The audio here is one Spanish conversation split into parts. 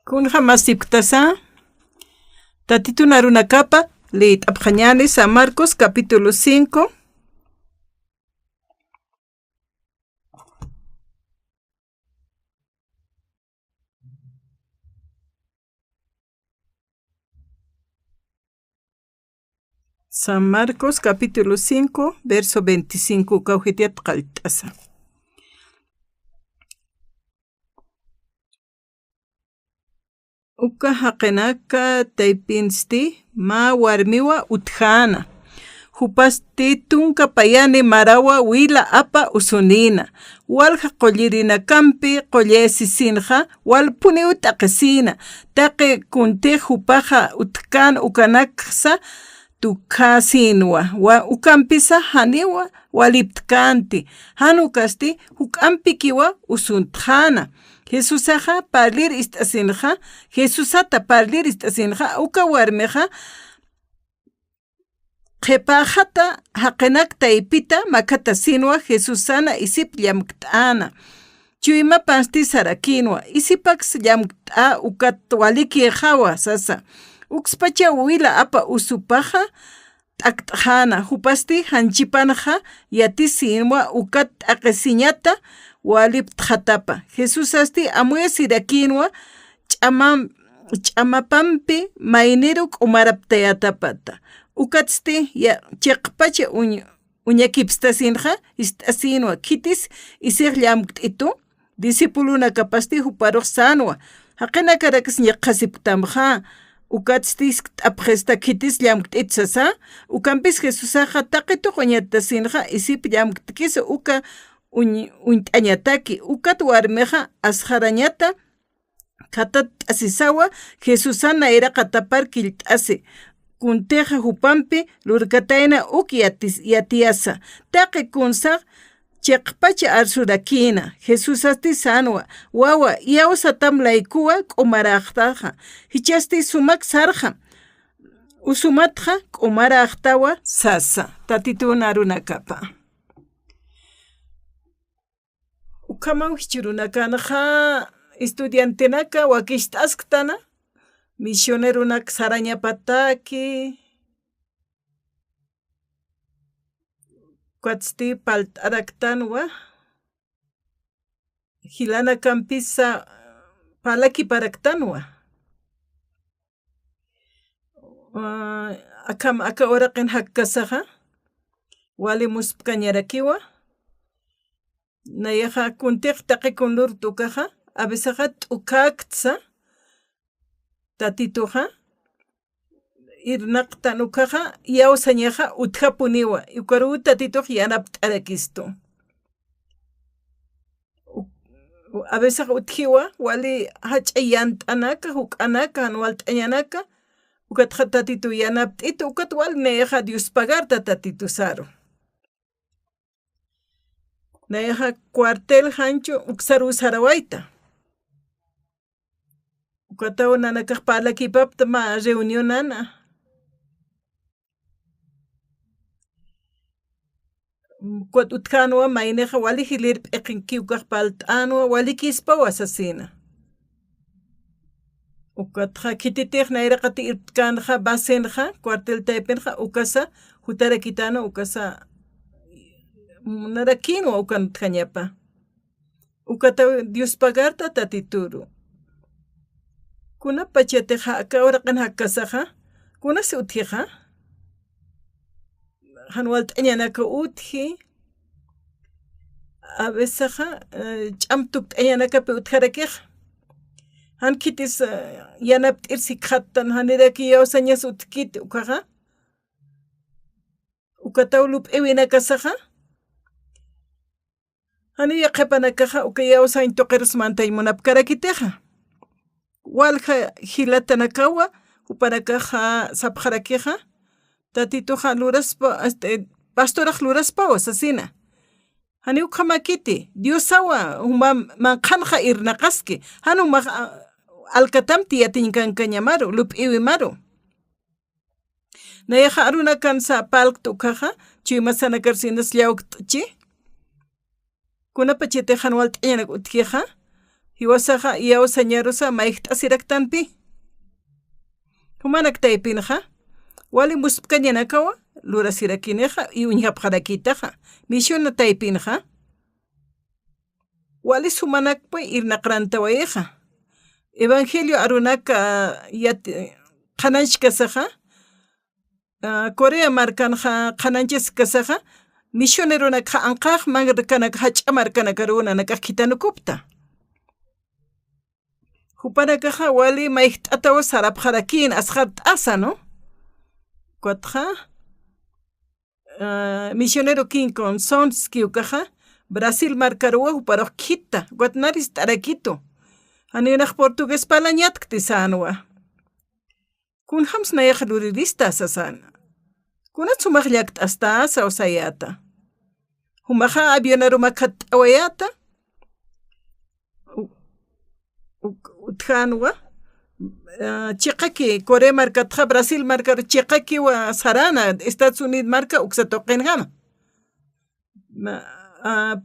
Kunja masipktasa, Tatito Narunakapa, Lit Abjañani, San Marcos, capítulo 5. San Marcos, capítulo 5, verso 25, Caujitiat Kaltasa. Uka haqenaka taipinsti ma warmiwa utjana. Hupasti tunka payani marawa wila apa usunina. Walja qollirina kampi qollesi sinja wal puni utaqesina. Taqe kunte hupaja utkan ukanaksa tukasinwa. Wa ukampisa haniwa waliptkanti. Hanukasti hukampikiwa usuntjana. Jesusaja parlir istasinja, Jesusata parlir istasinja, uka warmeja, qepajata haqenakta ipita makata sinwa Jesusana isip llamktana. Chuyma pasti sarakinwa, isipax llamkta ukat waliki jawa sasa. Ukspacha wila apa usupaja, taktjana, hupasti hanchipanja, yatisinwa ukat aqesiñata, walip tjatapa. Jesús asti amuya sirakinwa chamapampi mainiruk umaraptayatapata. Ukatsti ya cheqpacha uñakipstasinja istasinwa kitis isir llamktitu disipuluna kapasti huparuq sanwa. Haqina karakis ñaqasiptamja ukatsti apjesta kitis llamktitsasa ukampis Jesusaja taqitu qoñatasinja isip llamktikisa uka unt'añataki ukat warmeja asjarañata katat asisawa Jesusana era katapar kilt'asi kunteja hupampi lurkatayna uk yatiasa taqi kunsaq cheqpacha arsurakina Jesusasti sanwa wawa yawsatam laykuwa k'umaraqtaja hichasti sumak sarja usumatja k'umaraqtawa sasa Tatito Narunakapa. Ukaman hichurunakanaja estudiantenaka wakishtasktana misionerunak sarañapataki kwatsti paltaraktanwa hilana kampisa palaki paraktanwa aka oraqin hakkasaja wali muspkañarakiwa nayaja kuntiq taqi kunlur tukaja abesaja t'ukaktsa tatituja irnaqta nukaja yawsañaja utjapuniwa yukaru tatituj yanapt'arakistu abesaja utjiwa wali hach'ay yant'anaka huk'anaka hanwalt'añanaka ukatja tatitu yanapt'itu ukat wali nayaja Dios pagarta tatitu saru. Nayaja cuartel hancho uksaru sarawaita. Ukatawa nanakaq palakipapta ma reunionana. Kuat utkanwa maineja wali hilir p'eqinkiwkaq palt'anwa wali kispawa sasina. Ukatja kititiq nayraqati irptkanja basenja cuartel taypenja ukasa hutarakitana ukasa narakinwa ukan tjañapa. Ukata Dios pagarta tatituru. Kuna pachateja akawaraqan hakasaja. Kuna se utjija. Hanwalt'añanaka utji. Abesaja ch'amtukt'añanakapi utjarakija. Hankitis yanapt'irsi khattan haniraki yawsañas utkiti ukaja. Ukataw lup'ewinakasaja. Haniya qepanakaja uka yawsañ toqirusmantay munapkarakiteja. Walja hilatanakawa upanakaja sapjarakeja tatituja luraspa pastoraj luraspawa sasina. Hani ukhamakiti Diosawa manqanja irnaqaski hanu alkatamti yatinkankañamaru lup'iwimaru. Nayaja arunakansa palktukaja chuymasanakarsinas llawkt'chi. Kunapa chitejan walt'añanak utkiqa hiwasaqa yaw sañarusa mayqta asiraktanpi humanak taypinqa wali muspkañanakawa lurasirakineqa y uñhapqarakitaqa misiona taypinqa wali sumanakpa irnaqrantawayeqa evangelio arunaka qananchikasaqa Corea markanja qananchis kasaqa misionerunaka anqaq manrkanaka hach'amarkanaka runanaka kitanukupta hupanakaqa wali mayqt'atawa sarapqarakin asqart'asa no kuatqa misionero King Sonski ukaqa Brasil markaruwa huparaq kita guatnaris t'arakito haninaq portugués palañatkti sanwa kun hams nayaqa lurirista asasana kuna sumaq llaqt'asta asa usayata humaqa avionaruma khat'awayata utjanwa chiqaki Corea markatqa Brasil markaru chiqaki wa sarana Estados Unidos marka uksatoqinqama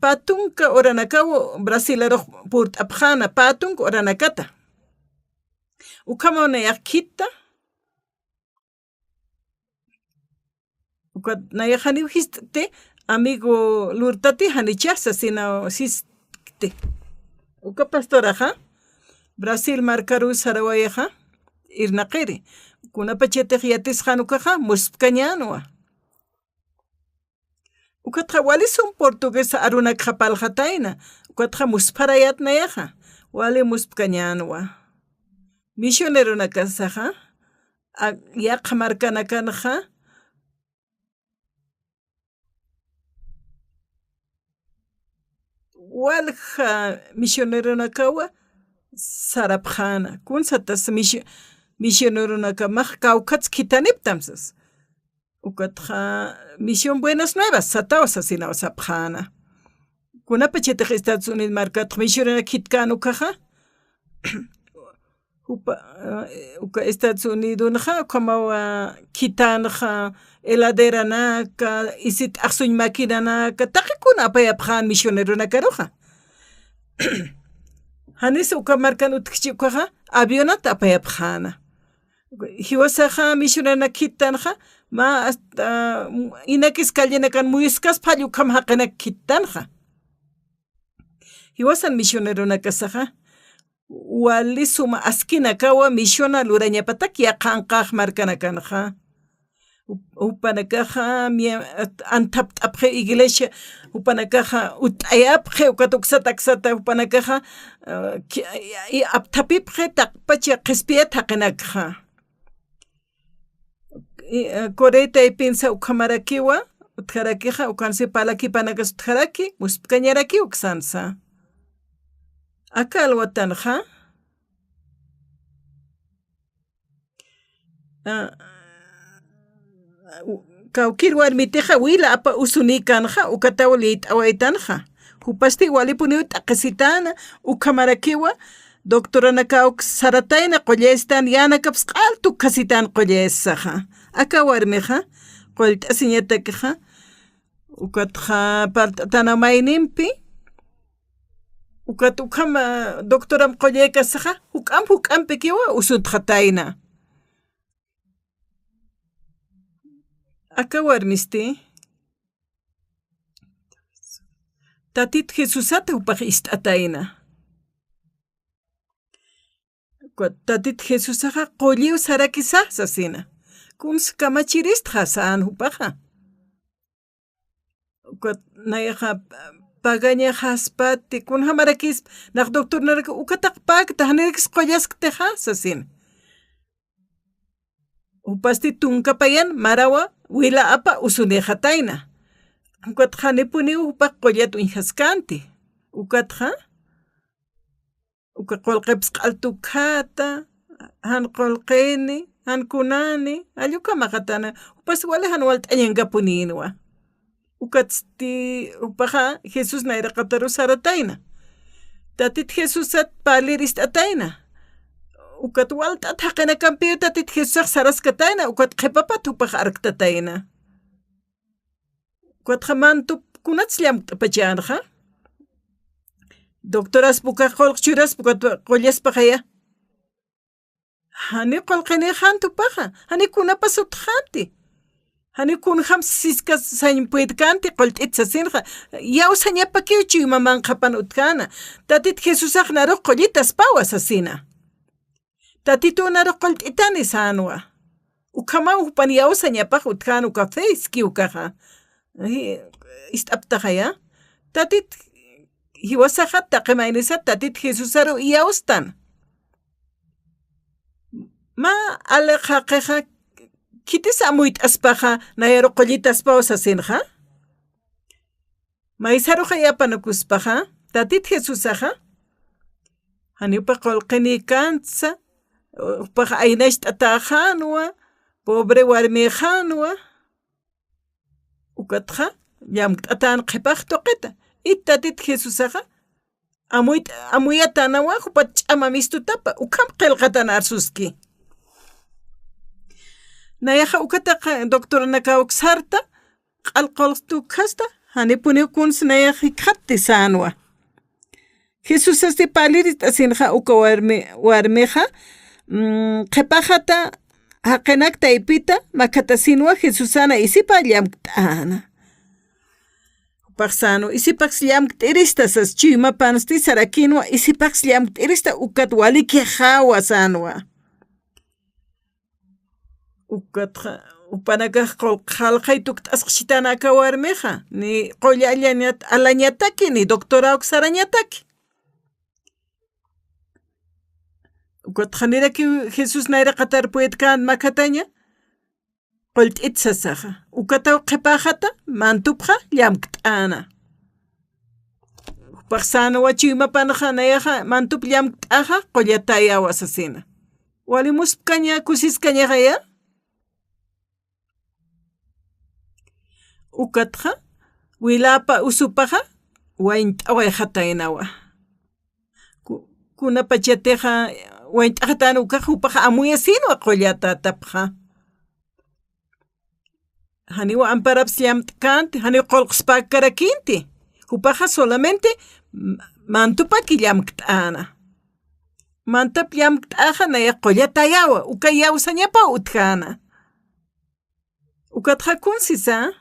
patunka oranakawo Brasileroq purt'apqana patunka oranakata ukamana yaqkita nayaqaniw histe amigo lurtati hanichasa sino siste uka pastoraqa Brasil markaru sarawayaqa irnaqiri kunapa chaytiq yatisqanukaqa muspkañanwa ukatqa walisun portuguesa arunakqa palqatayna ukatqa musparayatnayaqa wali muspkañanwa misioneruna kasaqa yaqa markanakanaqa walqa misionerunakawa sarapqana kunsatas misionerunaka maq kawqatz kitaniptamsas ukatqa misión Buenas Nuevas satawas asinawa sapqana kunapa chaytiq Estados Unidos markataq misionera kitkanukaqa uka Estados Unidos naqa kamawa kitanaqa heladeranaka isit aqsuñ maquinanaka taqikuna apayapqan misioneruna karuqa hanisa uka markanutqchikuqa avionata apayapqana hiwasaqa misioneruna kitanaqa ma hasta inakis kallanakan muyiskas phallu kam haqina kittanqa hiwasan misioneruna kasaqa wali suma askina kawa misiona lurañapatak yaqanqaq markanakanqa upanakaqa antapt'apqe iglesia upanakaqa ut'ayapqe ukatuksataksata upanakaqa aptapipqe taqpacha qispiyata haqinakaqa Coreta y pinsa ukamarakiwa utjarakiqa ukansi palaki panakas utjaraki muspkañaraki uksansa aka alwatanja kawkir warmitiqa wila apa usunikanqa ukatawa liyt'awaytanja hupasti walipuni t'aqisitana ukamarakiwa doctorana kawk saratayna qollestan yana kaps q'altu kasitan qollesaqa aka warmiqa qollt'asiñatakiqa ukatqa part'atanamayninpi ukat ukama doctoram qollekasaqa huk'anpi kiwa usuntqatayna aka warmisti tatit Jesusata upaq ist'atayna tatit Jesusaqa qolliw sarakisaqsa sina kuns kamachiristqa saan hupaqa nayaqa pagaña haspati kun hamarakis naq doctor naraka ukataq pakta hanirikis qollaskteqasa sina upasti tunkapayan marawa wila apa usuniqatayna ukatqa nipuni upaq qollata uñhaskanti ukatqa uka qolqeps q'altukhata han qolqeni han kunani allukama qatana upas wali han walt'añankapuninwa ukatsti upaqa Jesus nayraqataru saratayna tatit Jesusat palirist'atayna ukat walt'at haqinakampiyu tatit Jesusaq saraskatayna ukat qhipapat upaq arqtatayna ukatqa mantukunataq llamk't'apachanqa Doctoras puka qolq churas puka qollespa qaya. Hani qolqini hantu paja. Hani kunapas utjanti. Hani kun ham siska sañ puedkanti qolt itsasinja. Ya usaña pakiuchi maman qapan utkana. Tatit Jesus naro qollitas pawas asina. Tatitu naro qolt itani sanwa. Ukama upan ya usaña paj utkanu café iski ukaja. Istaptaja ya. Tatit hiwasaja taqemainisa tatit Jesus aro ya ustan. Ma aleja qeja kitis amuit aspaja nayaro qollitas pawas asinja. Maisaro jayapanukuspaja tatit Jesus aja. Hanipa qolqini kansa. Paja aynash tatajanwa. Pobre warmejanwa. Ukatja yam tatan qepaj toqeta. Itatit Jesus aja. Amuyatanawa hupat ch'amamistutapa. Ukam qelqatan arsuski. Nayaja ukataqa doctora nakawksarta qalqolstu kasta hanipuni kuns nayaja khatti sanwa. Jesus asti palirit asinja uka warmeja qepajata haqenakta ipita makatasinwa Jesusana isipa llamk't'ana. Paxano isipax llamk't'iristasas chima pansti sarakinwa isipax llamk't'irista ukat waliki hawa sanwa. Ukatja upanakaj qalqay tukt'asqchitanaka warmeja ni qolla alañataki ni doctora uksarañataki. Ukatja niraki Jesus nayra qatar puedkan makataña qolt itsasaja. Ukataw qepajata mantupja llamk't'ana. Paxano wachima panaja nayaja mantup llamk't'aja qollataya wasasina. Walimuspkaña kusiskaña ya. Ukatja wilapa usupaja waint'away hatainawa. Kuna pachateja waint'ajatan ukaja upaja amuyasinwa qollata tapja. Haniwa amparaps llamk'kanti hani qolqspa karakinti. Upaja solamente mantupaki llamk't'ana. Mantap llamk't'aja naya qollatayawa ukayawsañapa utkana. Ukatja kunsisa.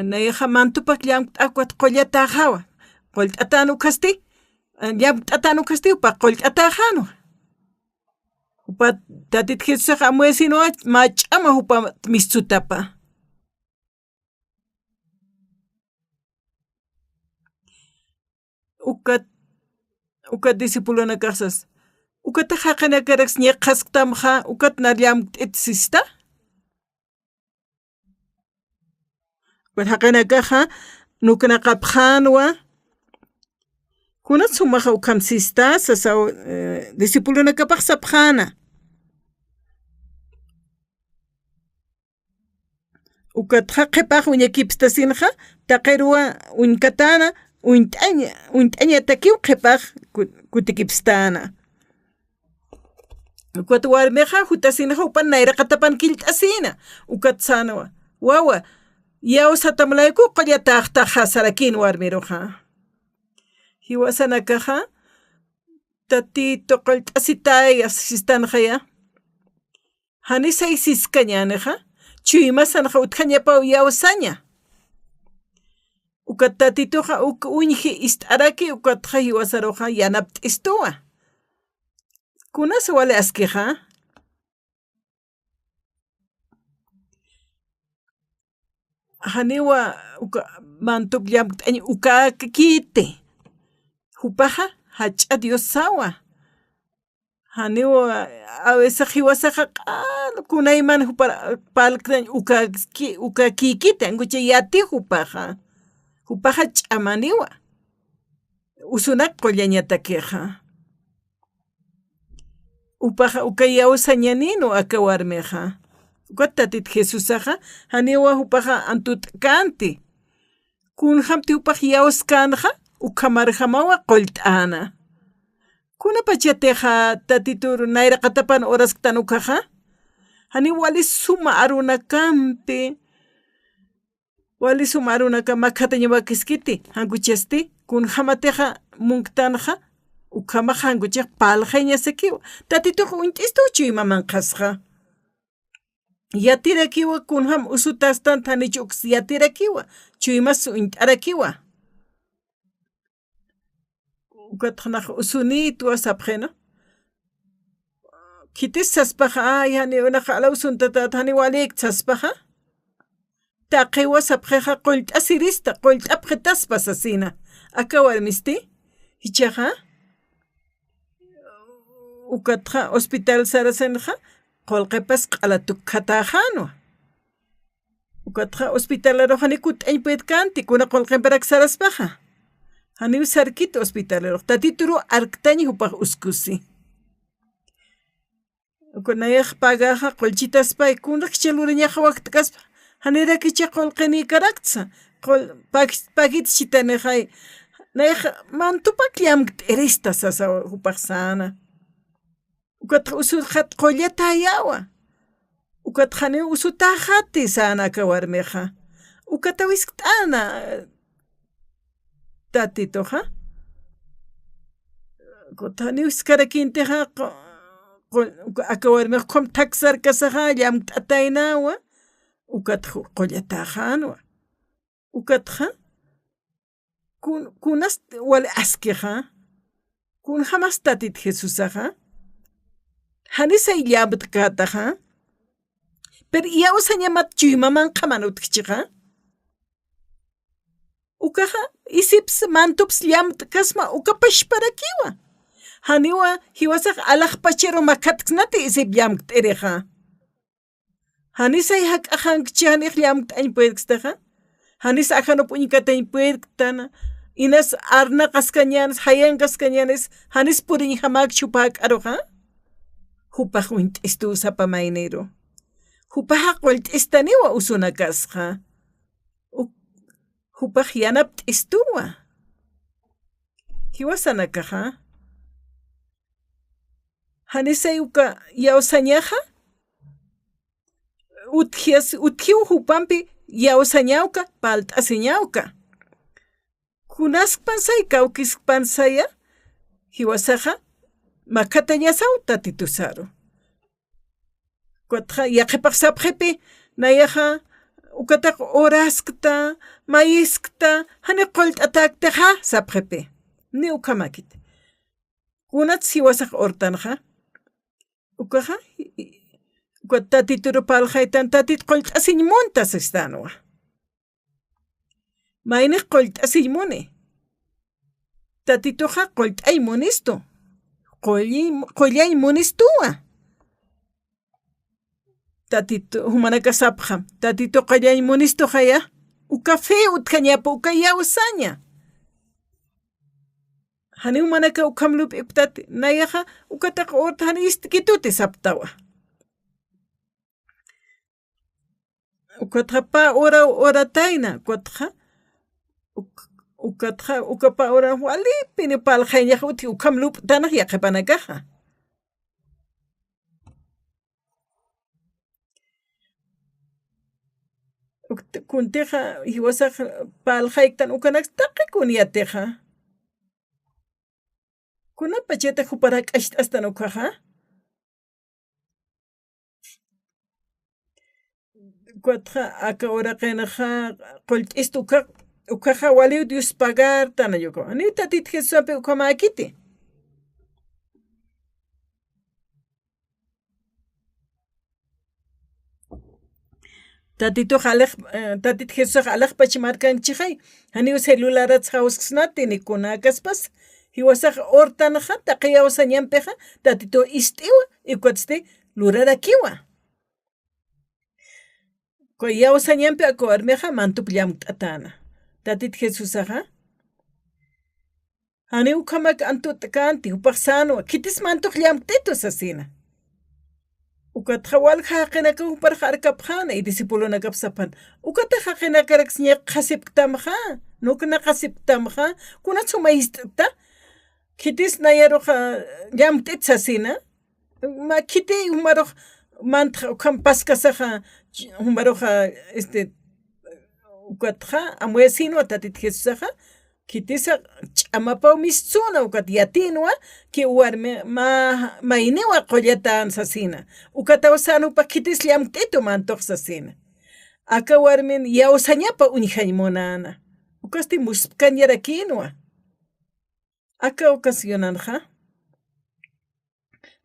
Nayaja mantupak llamk't'akwat qollatajawa. Qollt'atanu kasti. Llamk't'atanu kasti upa qollt'atajanwa. Upa tatit Jesus amuesinwa mach'ama upa mistutapa. Ukat disipuluna kasas. Ukat haqana karaks ñeqasqtamja ukat na llamk't'itsista. Haqana kaja nukana qapjanwa. Kuna sumaja ukamsista sasa disipuluna kapaq sapjana. Ukatja qepaj uñakipstasinja taqirwa uñkatana uñt'aña takiw qepaj kutikipstana. Ukat warmeja jutasinja upan nayra qatapan kilt'asina. Ukat sanawa. Wawa yawsatamlayku qollataqtaja sarakin warmiruja. Hiwasanakaja tatito qolt'asitay asistanjaya. Hanisay siskañaneja. Chuymasanja utqañapa yawsaña. Ukat tatitoja uñji ist'araki ukatja hiwasaroja yanapt'istuwa. Kunasa wale askeja. Haniwa mantup llamk't'aña ukakite. Hupaja hach'a Dios sawa. Haniwa a veces hiwasaja kunayman palktan ukakikita angucha yati hupaja. Hupaja ch'amaniwa. Usunak qollañatakeja. Upaja ukayawsañanino akawarmeja. Ukatatit Jesusaja haniwa hupaja antutkanti. Kunhamti upaj yawskanja ukamarjamawa qolt'ana. Kuna pachateja tatitur nayra qatapan horas tanukaja. Hani wali suma arunakampi wali sumarunaka makataña kiskiti hankuchesti kun hamateja munktanja ukama hankuchej paljeña sekiwa tatituq unt'istuchu imaman qasqa yatirakiwa kunham usutastan thanichuks yatirakiwa chuymas unt'arakiwa ukatjanaj usunitua sapjeno kitis saspaja yani unaqa usuntata thani walik saspaja taqiwa sapjeja qolt'asirista qolt'apjetaspas asina aka warmisti hichaja ukatja hospital sarasenja qolqepas q'alatuk katajanwa ukatja hospitalero hani kut'aypet kanti kuna qolqemparak saraspaja hani sarkit hospitalero tatituru arktañi hupaj uskusi kunayaj pagaja qolchitaspa kunrak chaluriñaja waqtkaspa hanira kicha qolqini karaktsa qol pagit chitanejay nayaj mantupak llamkt erista sasa hupaj sana ukatja usujat qollata yawa ukatjani usutajati sana kawarmeja ukatawisk't'ana tatitoja kutjani wiskarakinteja akawarmeja qom taksar kasaja llamk't'ataynawa ukatja qollatajanwa ukatja kunas wali askeja kun jamas tatit Jesusaja hanisa illambt kataja pero yawsañamat chuymaman qamanutkichija ukaja isips mantups llambt kasma ukapashparakiwa haniwa hiwasaq alaqpachero makatksnati isip llambt ereja hanisa ihaq'ajankichi hanik llambt añpuerkstaja hanisa ajanup uñikatañpuerktana inas arnaqas kañanes hayanqas kañanes hanis puriñ hamak chupaq'aroja hupaj unt'istu sapamaynero hupaja qolt'istaniwa usuna kasqa hupaj yanap t'istuwa hiwasanakaja hanisay uka yawsañaja utjiw hupampi yawsañawka palt'asiñawka kunaskpansay kawkiskpansaya hiwasaja makatañasaw tatitusaro kuatja yaqipaq sapjepi nayaja ukataq oraskta mayiskta hani qolt'atakteja sapjepi ni ukamakit kunats hiwasaq ortanja ukaja tatituru paljaytan tatit qolt'asiñmuntas estanwa mayniq qolt'asiñmuni tatituja qolt'aymunistu qollay munistuwa tatito humanaka sapja tatito qollay munistu haya ukafe utkañapa ukayawsaña hani humanaka ukamlup iptati nayaja ukataqa orta hani istikituti saptawa ukatqa pa oratayna kuatqa ukatqa ukapa ora walipini paljayñaja uti ukamlup tanaj yaqipanakaja kunteja hiwasaq paljaytan ukanak taqikun yateja kunapa chayta hupara k'asht'astan ukaja kuatqa aka ora qinaja qolt'istu ukaja waliw Dios pagar tanayuko ani tatit Jesusapi ukamakiti tatito jalej tatit Jesús jalej pachimarkanchijay hani celularats hawsksnati nikunakaspas hiwasaq ortanaja taqiyawsañanpiqa tatito ist'iwa ikuatste lurarakiwa kuyawsañanpi akuwarmiqa mantup llamk'atana tatit Jesusaqa hani ukamak antut kanti upaq sanwa kitis mantuq llamk'titus asina ukatqa walhaqinaka uparqa arkapqana y disipulunakapsapan ukataqa qinakaraks ñeq qasipktamqa nukna qasipktamqa kunatsu mayist'ta kitis nayaruqa llamk't'it asina ma kiti umaruq mantqa ukam paskasaqa umaruqa ukatja amuesino tatit Jesusaja kitisa ch'amapaw mistsuna ukat yatinwa ki warmi mayniwa qollata ansasina ukatawa sanupa kitis llamk'titu mantuqsasina aka warmin yawsañapa uñihañmunana ukasti muspkanllarakinwa aka ocasionanja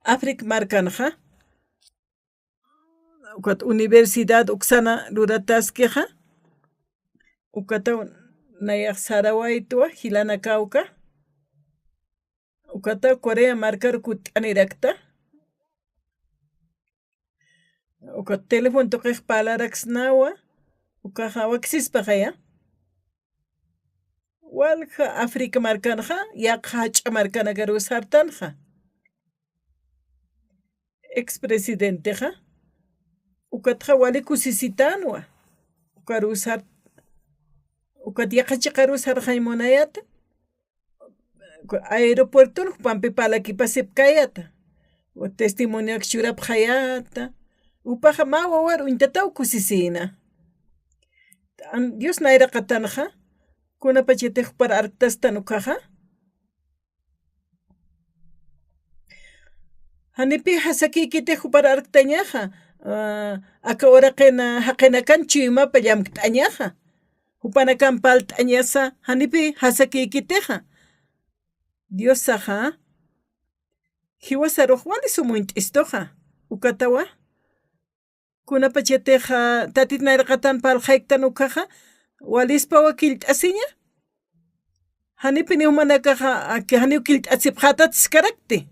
África marcanja ukat universidad uksana ruratasqueja ukataw nayaq Sarawaytuwa Hilana Cauca ukataw Corea marcar kut'anirakta ukat teléfono tuqiq palaraksnawa ukaja waksispaja walja África marcanja yaqa hach'a marcanaga rusartanja expresidenteja ukatja wali kusisitanwa ukarusar ukat yaqachiqa rusarqaymunayata aeropuerto pampi palakipasipkayata testimonio churapqayata upaja mawa war uintataw kusisina Dios nayraqatanja kunapachitiq para arktasta ukaja hanipi hasakikitiq para arktañaja aka uraqina haqina kan chiymapa llamk't'añaja upanakan palt'añasa hanipi hasakikitiqa Diosaja hiwasaruq wali sumunt'istuqa ukatawa kunapachitiqa tatit nayraqatan palqayktan ukaja walispa wakillt'asiña hanipi niwmanakaqa haniw killt'asipqatatis karakti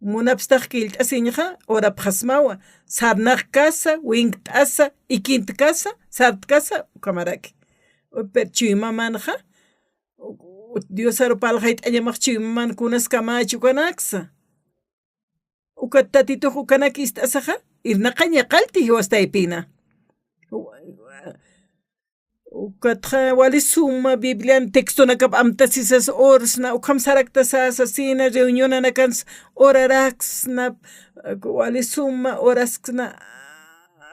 munapstaq killt'asiñaqa urapqasmawa sarnaq kasa winkt'asa ikint kasa sart kasa ukamaraki per chiymamanja Diosaru palqayt'añamaq chiymaman kunas kamachu kanaksa ukat tatituq ukanaki ist'asaqa irnaqaña qalti hiwastaypina ukatqa wali suma Biblian textonakap amtasisas orsna ukham saraktasas asina reunionanakans oraraksna wali suma oraskna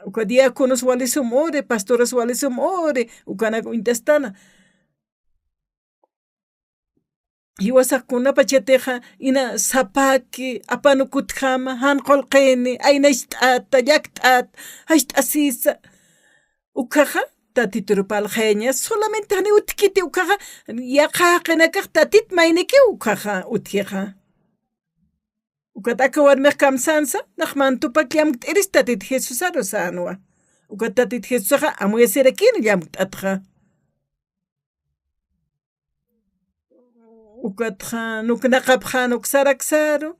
uka diáconos wali sum ore pastores wali sum ore ukanak intestana hiwasaqkunapa chaytiqa ina sapaki apanukutqama hanqolqini ayna isht'ata llakt'ata hasht'asisa ukaja tatituru palqayña solamente hani utkiti ukaja yaqa qinakaq tatit mayniki ukaja utkiqa ukataka warmiq kamsansa naqmantupak llamk't'iris tatit Jesusaru sanuwa ukat tatit Jesusaqa amuyasirakini llamk't'atqa ukatqa nuknaqapqa nuksaraksaro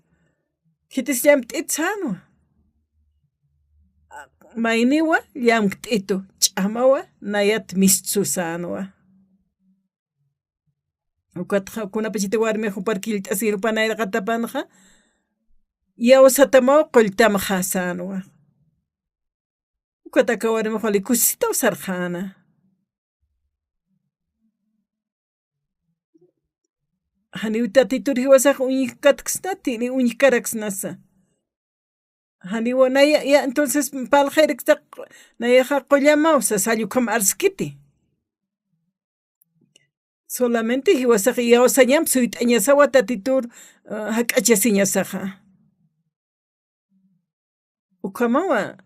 kitis llamk't'it sanuwa mayniwa llamk't'itu ch'amawa nayat mist'su sanuwa ukatqa kunapachiti warmi hupar killt'asiru panayraqatapanja yawsatamaw qulltamaqa sanuwa ukataka warmi quli kusita usarqana haniw tatituri hiwasaqa uñikatqsnati ni uñikaraksnasa haniwa naya ya entonces palqayrikta nayaqa qullamawsa sallukam arskiti solamente hiwasaqa yawsañam suyt'añasawa tatitur hak'achasiñasaqa ukamawa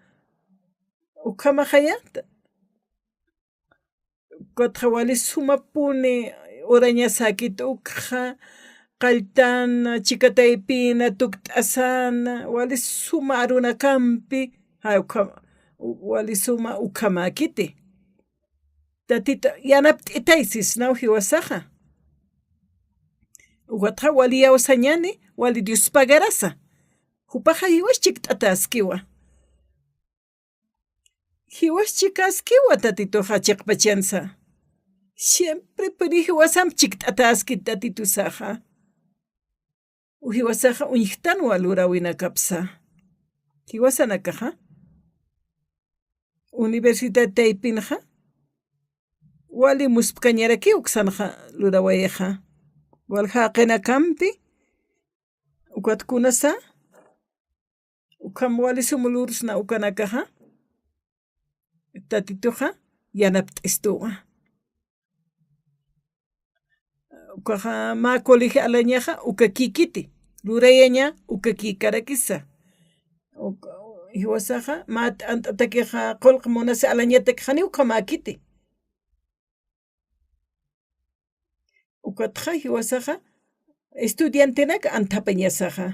ukamaqayata ukatqa wali sumapuni urañasakita ukqa qaltana chikataypina tukt'asana wali suma runa kampi wali suma ukhamakiti tatita yanapt'itaysis naw hiwasaqa ukatqa wali yawsañani wali Dios pagarasa hupaqa hiwaschik t'ataskiwa hiwaschik askiwa tatituqa chiqpachansa siempre puri hiwasamchik t'ataskit tatitusaqa hiwasaqa uñiqtanwa lurawina kapsa hiwasanakaqa universidad taypinqa wali muspkañaraki uksanaqa lurawayaqa wal haqina kampi ukatkunasa ukam wali sumulurusna ukanakaqa tatituqa yanapt'istuqa ukaqa ma colegio alañaqa ukakikiti lurayaña ukakikaraqkisa hiwasaqa ma t'ant'atakiqa qullqa munasi alañataki qhani ukamakiti ukatqa hiwasaqa estudiantenaqa antapañasaqa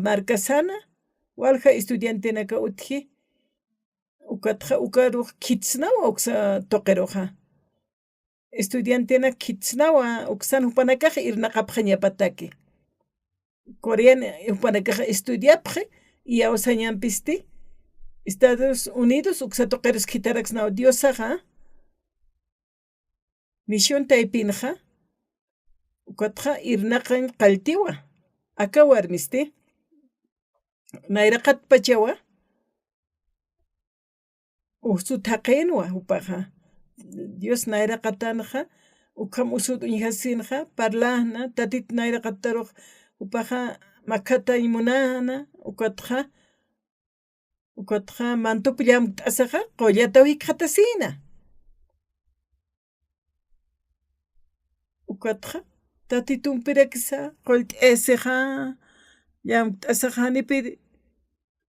markasana walqa estudiantenaqa utji ukatqa ukaruq kitsnawa uksa toqiruqa estudiantena kitsnawa uksan hupanakaqa irnaqapqa ñapataki coreana hupanakaqa estudiapqi y awsañanpisti Estados Unidos uksa toqiris kitaraqsnawa Diosaqa misión taypinqa ukatqa irnaqan qaltiwa aka warmisti nayraqat pachawa usu thaqinwa upaqa Dios nayraqatanqa ukham usut uñhasinqa parlaqna tatita nayraqataruq upaqa makhata munana ukatqa mantupi llamk'ta t'asaqa qollata wikqhatasina ukatqa tatitunpirakisa qollt'isiqa llamk'ta t'asaqa hanipi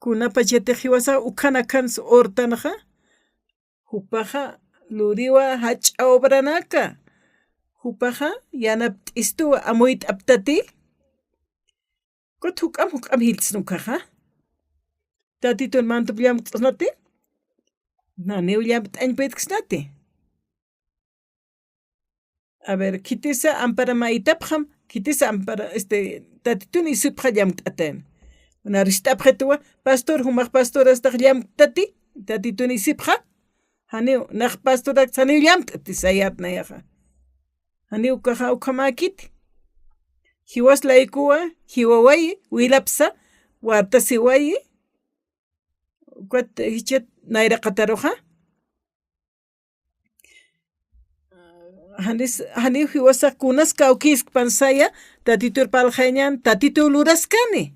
kunapa chaytiq hiwasaqa ukhana kansi hortanaqa upaqa luriwa hach'a obranaka upaqa yanapt'istuwa amuy t'aptati kutin huk'am hiltasnukaqa tatitun mantupi llamk'ta t'asnati naniw llampi t'añpuytaqsnati a ver kitisa ampara maytapaqam kitisa ampara tatitun isutqa llamk't'atan mana risht'apqituwa pastor humaq pastorastaq llamk'tati tatitun isipqa haniw naq pastorak haniw llamk't'ati sayarnayaqa haniw ukaqa ukhamakiti hiwaslaykuwa hiwawayi wilapsa wartasiwayi ukat hichat nayraqataruqa haniw hiwasaq kunasqa awkisqa pansaya tatitur palqañan tatitu luraskani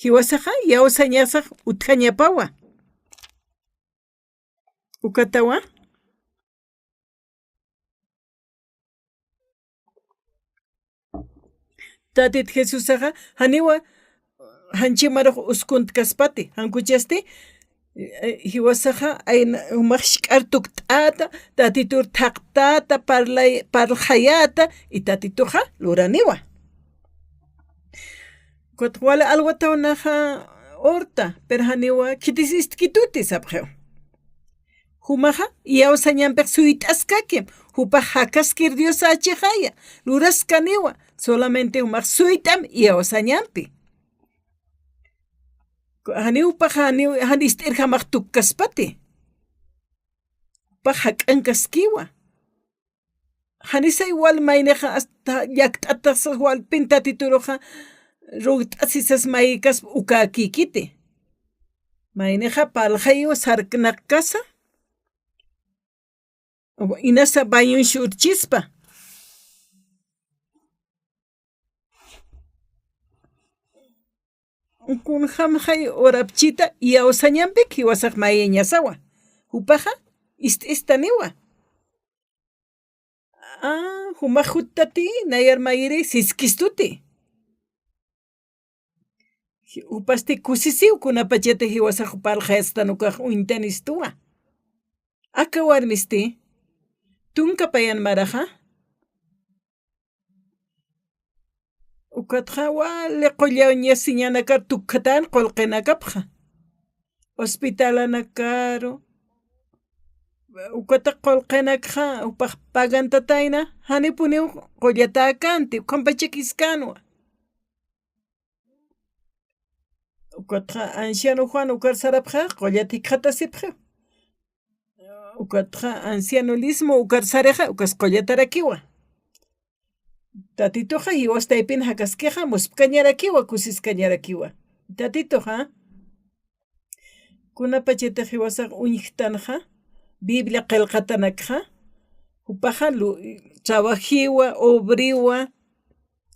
hiwasaqa yawsañasaq utqañapawa ukatawa tatit Jesusaqa haniwa hanchimaruq uskunta kaspati hankuchasti hiwasaqa ayna umaq shk'artuk t'ata tatitur thaqtata parljayata y tatituqa luraniwa kutin wala alwatawnaqa horta pero haniwa kituti sapqew humaqa yawsañanpiq suyt'askakim hupaq hakaskir Dios achiqaya luraskaniwa solamente humaq suyt'am yawsañanpi haniwpaq hanist'ir hamaq tukkaspati upaq hak'ankaskiwa hanisay wal mayniqa hasta llakt'atasaq walpin tatituruqa ruqt'asisas maykas ukakikiti mayniqa palqaywa sark'naq kasa inasa bañun shurchispa kunhamqay orapchita yawsañanpik hiwasaq mayañasawa upaqa ist'istaniwa humaq huttati nayar mayri siskistuti upasti kusisiw kunapachati hiwasaq palqayastanuqa uintanistuwa aka warmisti tunkapayan maraqa ukatqa wali qollaña siñanakar tukkatan qolqinakapqa hospitalana karo ukata qolqinakqa upaq pagantatayna hanipuniw qollatakanti ukanpachakiskanwa ukatqa anciano Juan ukar sarapqa qollati qhatasipqa ukatqa ancianolismo ukar sariqa ukas qollatarakiwa tatituqa hiwastaypin hakaskiqa muspkañarakiwa kusisqañarakiwa tatituqa kunapachita hiwasaq uñiqtanaqa Biblia qillqatanakqa upaqa trabajiwa obriwa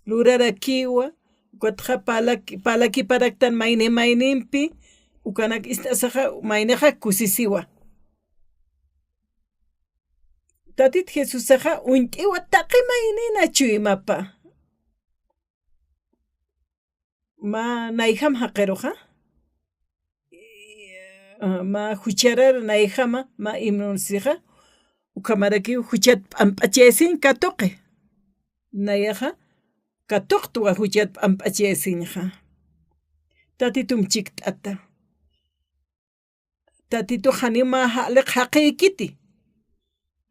lurarakiwa ukatqa palakiparaktan mayninpi, ukanak ist'asaqa maynaqa kusisiwa. tatit Jesusaqa unt'iwa taqimaynina chuymapa ma nayham haqeruqa ma hucharar nayhama ma imnunsiqa ukamaraki huchat p'amp'achaysin katuqi nayaqa katuqtuwa huchat p'amp'achaysinqa tatitum chikt'ata tatitu hanima ha'liq haqiykiti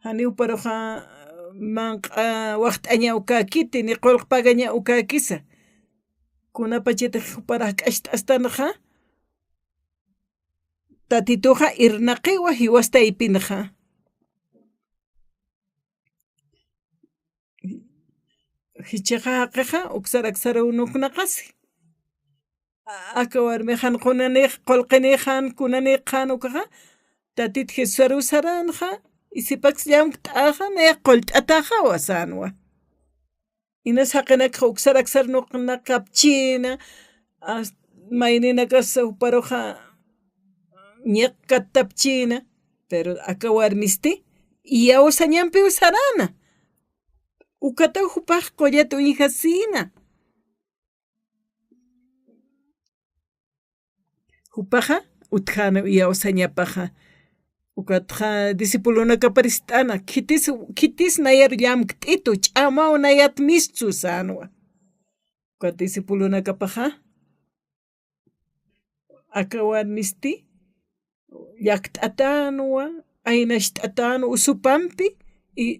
haniw paruqa manqa waqt'aña ukakiti ni qolqpagaña ukakisa kunapa chaytaq huparaq k'asht'astanaqa tatituqa irnaqiwa hiwastaypinaqa hichaqa haqiqa uksarak sarawnukunaqasi aka warmihan qunaniq qolqiniqhan kunaniqhan ukaqa tatit Jesusaru saranqa isipax llamk't'aqa nayaq qollt'ataqa wasanwa inas haqinakaq uksarak sarnuqna kapchina maynina kasa uparuqa ñiqqatapchina pero aka warmisti yawsañanpi sarana ukata hupaq qollata uñihasina hupaqa utqhana yawsañapaqa ukatqa disipuluna kaparist'ana kitis nayar llamk't'itu ch'amaw nayat mischu sanwa uka disipuluna kapaqa aka warmisti llaqt'atanuwa aynasht'atanu usupampi y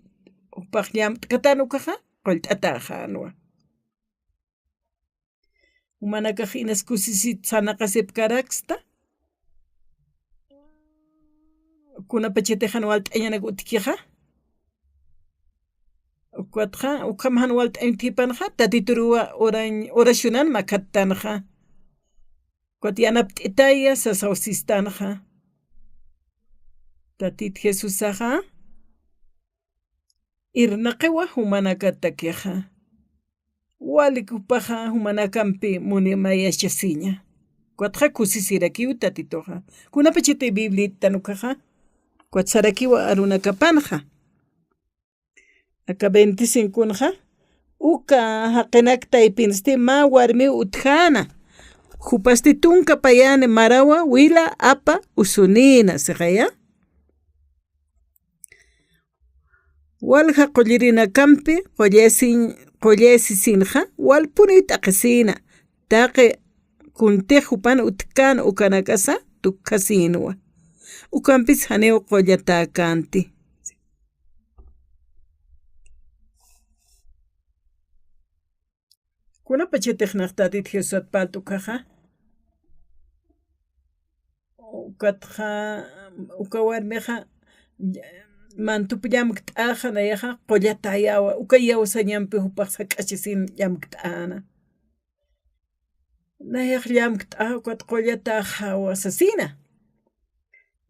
upaq llamk'atanu kaqa qollt'atajanwa mana kaq inas kusisit sanaqasip karaksta kunapa chaytiqan walt'añanak utkiqa ukatqa ukamahan walt'añutipanqa tatituruwa orashunan makattanqa ukat yanapt'itaya sasawsistanqa tatit Jesusaqa irnaqiwa humanakatakiqa walikupaqa humanakampi munimayashasiña ukatqa kusisirakiw tatituqa kunapa chaytay Bibliata nukaqa ukat sarakiwa arunakapanqa aka 25 uka haqinaktaypinsти ma warmi utqhana hupasti tunka payani marawa wila apa usunina siqaya walqa qollirina kampi qollesisinqa walpuni taqisina taqi kuntiq hupana utkana ukanakasa tukkasinwa ukampis haniw qollata kanti kunapa chaytiqnaq tatit Jesusat paltukaqa ukatqa uka warmiqa mantupi llamk't'aqa nayaqa qollata yawa uka yawsañanpi hupaq sak'achisin llamk't'ana nayaq llamk't'a ukat qollata hawasasina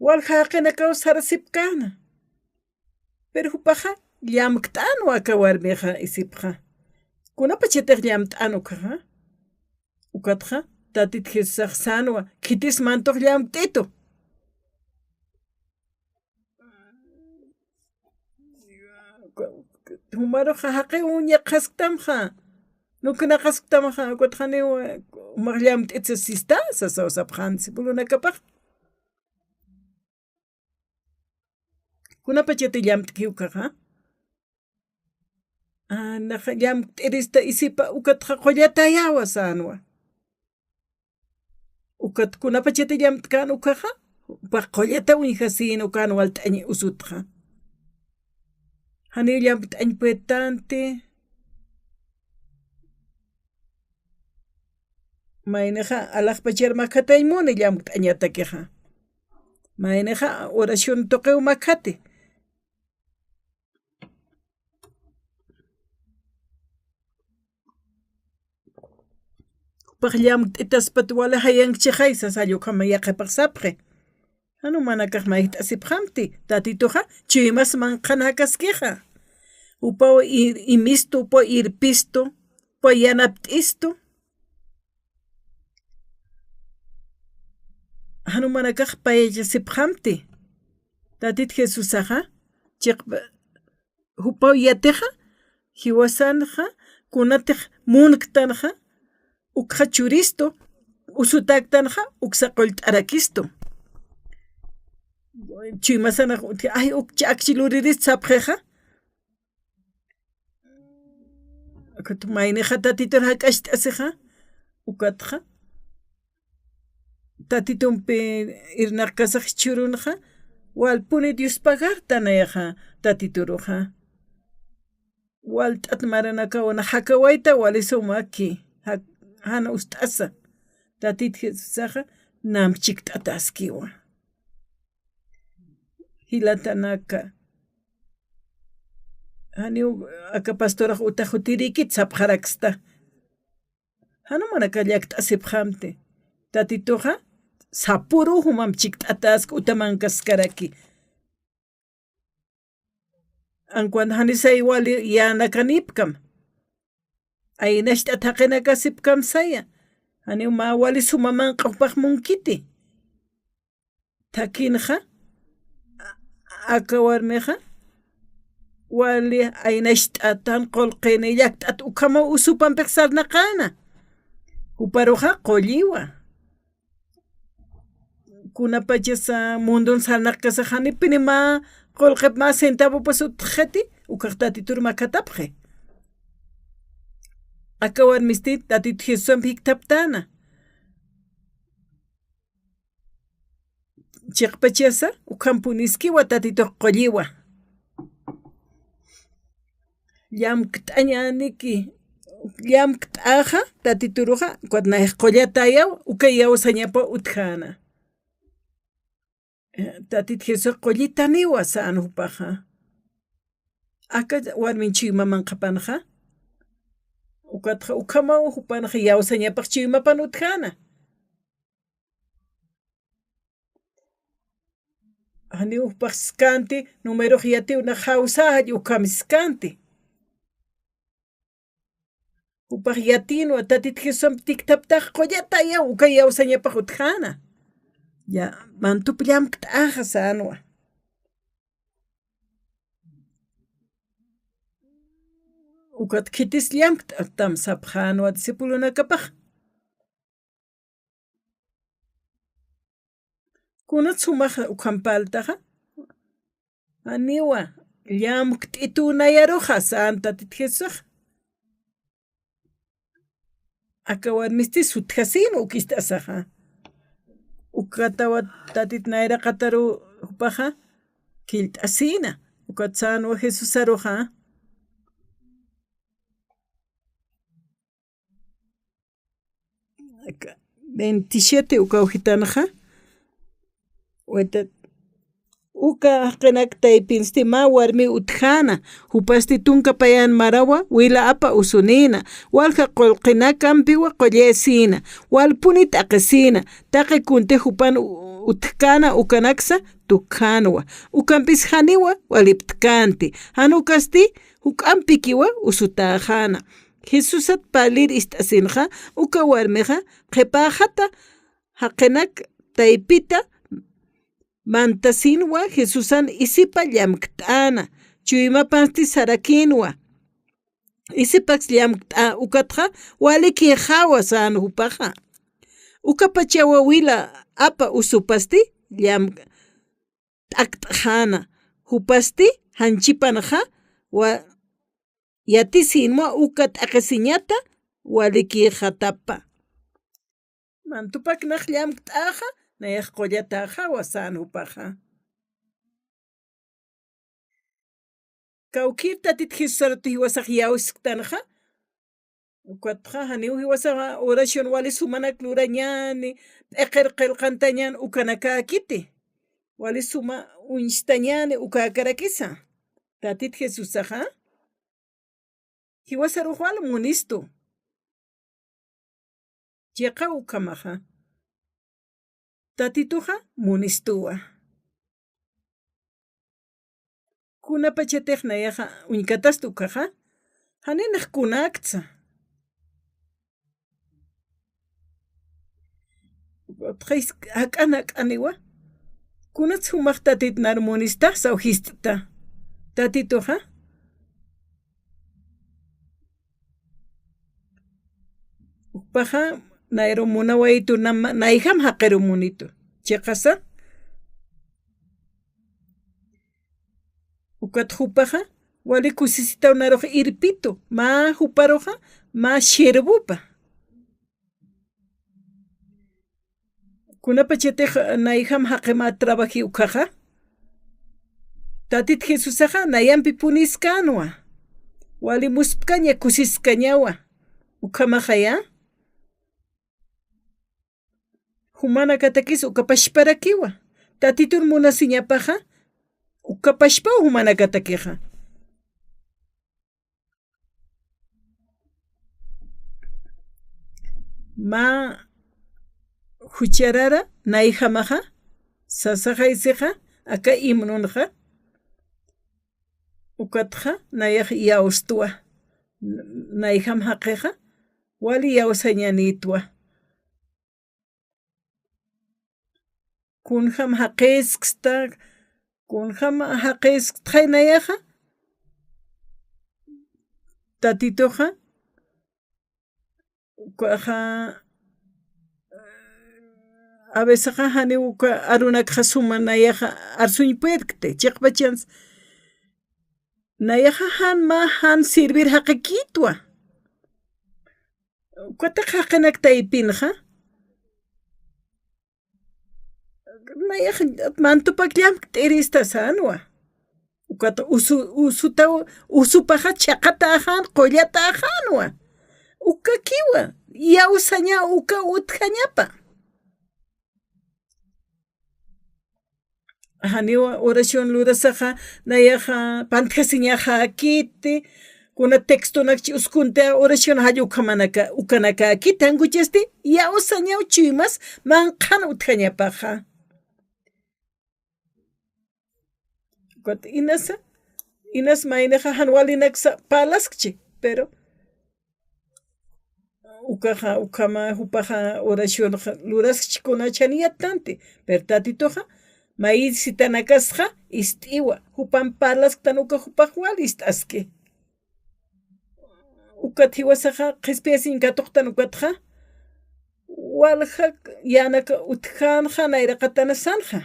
walqa haqina kawsarasipkana pero hupaqa llamk't'anu aka warmiqa isipqa kunapa chaytiq llamk't'anu kaqa ukatqa tatit Jesusaq sanwa kitis mantuq llamk't'itu humaruqa haqiwan ñiqasqtamqa nukunaqasqtamqa ukatqa niwa umaq llamk't'ita sista sasawsapqan disipulunakapaq kunapa chaytay llamk't'ikiw kaqa naqa llamk't'irista isipa ukatqa qollata yawa sanwa ukat kunapa chaytay llamk't'kan ukaqa upaq qollata wiñhasina ukana walt'añi usutqa hani llamk't'añpuetanti maynaqa alaqpachar makataymuni llamk't'añatakiqa maynaqa oración tuqiw makati upaq llamk't'itaspat wala hayankichaqay sasallukama yaqipaqsapqi hanu mana kaq mayta asipqamti tatituqa chaymas manqanakaskiqa upawa imistu upawa irpistu upawa yanapt'istu hanu mana kaq payallasipqamti tatit Jesusaqa hupaw yateja hiwasanja kunatej munktanja ukja churisto usutaktanja uksaqol t'arakisto chimasana ay ukchakchiluriris sapjeja akatumayneja tatitor hak'asht'asija ukatja tatitumpi irnaq kasaq churunja walpuni Dios pagarta nayaja tatituruja walt'at maranakawana hakawayta walisumaki hana ust'asa tatit Jesusaja namchik t'ataskiwa hilatanaka hani aka pastoraj utajutiriki tzapjaraksta hana manakallak t'asipjamte tatituja sapuru humamchik t'atask utamangaskaraki ankuan hanisay wali yanakanipkam aynash t'ataqinakasipkam saya hani ma wali sumaman q'upaq munkiti takinja aka warmeja wali aynash t'atan qolqinillak t'at ukama usupanpiq sarnaqana uparuja qolliwa kunapachasa mundun sarnaqkasajani pinima qolqep ma centavo pues utjeti ukaqtatitur makatapje aka warmisti tatit Jesusanpik taptana chiqpachasa ukampuniskiwa tatituq qolliwa llamk't'añaniki llamk't'aja tatituruja kuanayaj qollatayaw ukayaw sañapa utjana tatit Jesús qollitaniwa sa'anupaja aka warminchik maman qapanaja ukatja ukama upanaja yawsañapaq chiwmapan utjana hani upaqskanti numeroq yati una hawsaj ukamiskanti upaq yatinwa tatit Jesusanpik tiktaptaj qollatayaw ukay yawsañapaq utjana ya mantupi llamk't'aja sa'anwa ukat kitis llamk't'atam sapjanwa disipulunakapaj kunat sumaq ukanpaltaja aniwa llamk't'itunayaruja sa'an tatit Jesús aka warmisti sutjasinu ukist'asaja ukatawa tatit nayra qataru upaja kilt'asina ukatsanwa Jesús aruja 27 uka ujitanaja weta uka qinaqtaypinsti ma warmi utjana hupasti tunka payan marawa wila apa usunina walqa qolqinakampiwa qollesina walpuni t'aqesina taqi kunte hupan utkana ukanaksa tukhanwa ukampis haniwa waliptkanti hanukasti hukampikiwa usutajana Jesusat palir istasinja uka warmeja qepajata haqinak taypita mantasinwa Jesusan isipa llamk't'ana chuymapanti sarakinwa isipax llamk't'a ukatja waliki hawa san hupaja uka pachawa wila apa usupasti t'aqt'ajana hupasti hanchipanaja wa yatisinwa uka t'aqesiñata waliki hatapa mantupak llamk't'aja nayaq qollataja wasan hupaja kawkir tatit Jesusaratu hiwasaq yawsqtanaja ukatja haniw hiwasaqa oración wali sumanak lurañani t'eqer qillqantañan ukanakakiti wali suma unchtañani ukakarakisa tatit Jesusaqa hiwasaruq wali munistu yaqa ukamaja tatituja munistuwa kuna pachatej nayaja uñkatastu ukaja haninaq kunaktsa hak'ana k'aniwa kunatz humaq tatit narmunista sawjistita tatituja Ukpaja nairo munawaitu naiham haqero munitu. Chekasa ukat hupaja wali kusisita unaroja irpito ma huparoja ma sherbupa. Kuna pachete naiham haqema trabaji ukaja. Tatit Jesusaja nayampi puniskanwa. Wali muspkaña kusiskañawa. Ukamajaya. Humana katakis ukapashparakiwa. Tatitur munasiñapaja. Ukapashpa humana katakeja. Ma hucharara naihamaja. Sasaja iseja. Aka imnunja. Ukatja nayaj yaustua. Naiham haqeja. Wali yausañanitua. Kunjam haqesksta. Kunjam haqeskta nayaja. Tatitoja. Ukaja. A veces hani uka arunak hasuma nayaja. Arsuñpuerkte. Chekpachans. Nayaja han servir haqequitua. Kuata haqenak taipinja. Nayaja mantupakllam terista sanwa. Kuata usupaja chakata ajan qollata ajanwa. Uka kiwa. Yausaña uka utjañapa. Haniwa oración lurasaja nayaja pantjasiñaja kiti kuna texto nakchi uskunta oración hayu kamanaka ukanaka kitanguchesti yausaña uchimas manqan utjañapaja. Kot inas maineja hanwalinaksa palaskchi pero ukaja ukama hupaja oración luraskchi kuna chaniyatante pero tatitoja maíz sitanakasja istiwa hupan palas tanuka hupajwal istaske ukathiwasaja qespiasin katoqtan ukatja walja yanaka utkanja nairaqatanasanja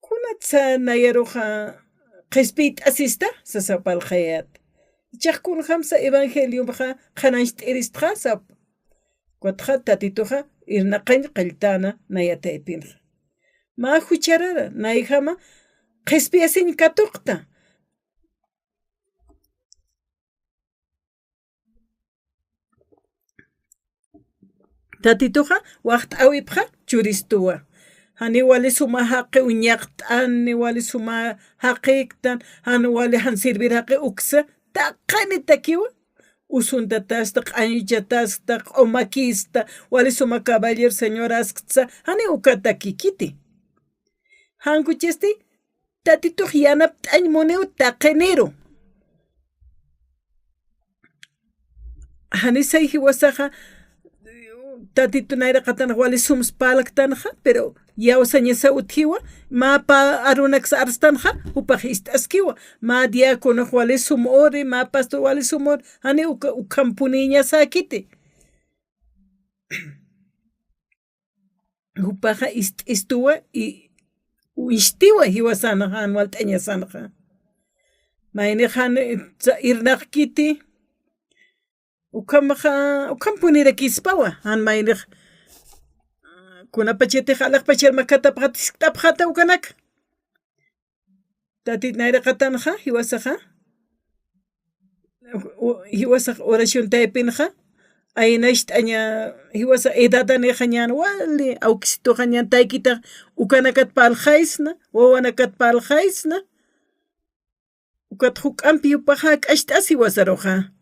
kunatsa nayaroja qespit asista sasapaljayat chaqkun hamsa evangelio baja qanancht eristja sap kwatja tatitoja irnaqañ qilltana nayataipinja. Ma hucharara naihama qespiasin katuqta. Tatitoja waqt awipja churistua. Hani wali suma haqi uñaqt'ani wali suma haqiqtan hani wali han servir haqi uksa taqani takiwa usuntatasta q'anchatasta q'umakista wali suma caballero señoraskta hani ukata kikiti hankuchesti tatituj yanap t'añ muneu taqenero hani say hiwasaja tatitu nayraqatanaj wali sums palaqtanja pero yawsañasa uthiwa ma pa arunax arstanja upaj istaskiwa ma diácono wali sum ore ma pastor wali sum ore hani ukampuniña sakite upaja istuwa y uishtiwa hiwasana han walt'aña sanja mayne han irnaq kiti ukampunira kispawa han mayne kuna pachete jalaq pachel makata tapjata ukanak tatit naira qatanja hiwasaja hiwasaj oración taipinja aynash t'aña hiwasa edadane jañan wali aukisito jañan taykita ukanakat paljaisna wawanakat paljaisna ukat huk'ampi upaja k'axt'as hiwasaroja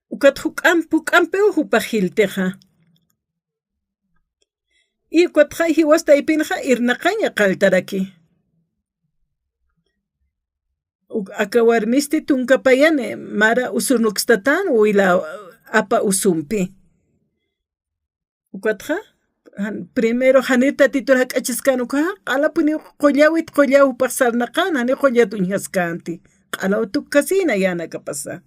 ukat huk'ampi upajilteja y cuatro hiwasta ipinja irnaqaña qaltaraki akawarmisti tunkapayane mara usunuxtatan wila apa usumpi cuatro primero hanita titura k'achiskanuka qalapuni qollawit qollaw pasarnaqan hani qollatuñaskanti qalawtu kasina yana kapasa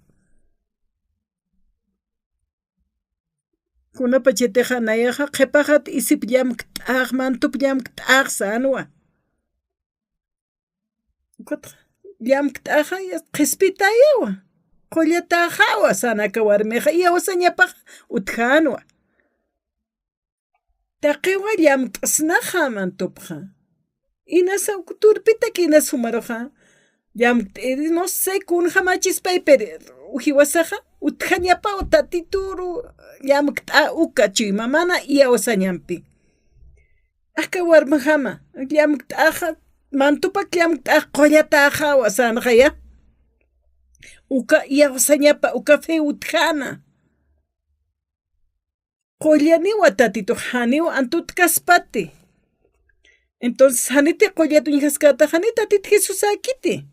Kunapa chetija nayaja qhipajat isip llamk t'aq mantup llamk t'aq sanwa. Ukatqa llamk t'aqa qhispita yawa. Qollata hawa sanaka warmiqa yawasañapaq utqanwa. Taqiwa llamk t'asnaqa mantupqa. Inasa turpita kina sumaroja. Llamk no sé kunja machispa ujiwasaja utqañapa utatituru llamk t'aq uka chuyma mana yawasañampi. Aka warmajama llamk t'aqa mantupak llamk t'aq qollata hawa sanqaya. Uka yawasañapa uka fe utqana. Qollaniwa tatito haniwa antut kaspati. Entonces hanite qollatu injaskata hanita tit Jesús akiti.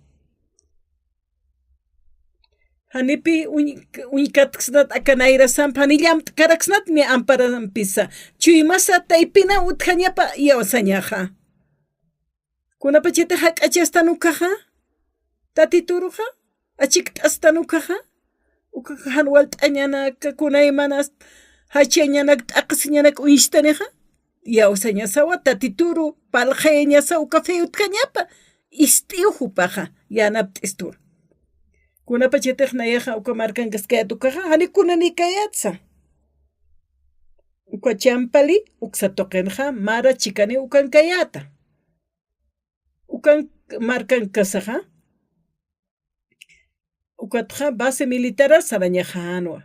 Hanipi uñikatksnat akanaira sampa hanillam karaksnat mi amparan pisa. Chuymasa taipina utqañapa yawasañaja. Kunapa chita hak'achastanukaja. Tatituruja. Achiktastanukaja. Ukaja hanwal t'añanaka kunaymanas hachiañanak t'aqsiñanak uyishtaneja. Yawasañasawa tatituru palqeñasa ukafe utqañapa. Istiyujupaja yanap t'istur. Kunapa chitaq nayaja uka markankaskayatukaja hanikunani kayatsa. Uka champali uksa toqenja mara chikani ukan kayata. Ukan markankasaja. Ukatja base militara sarañajanwa.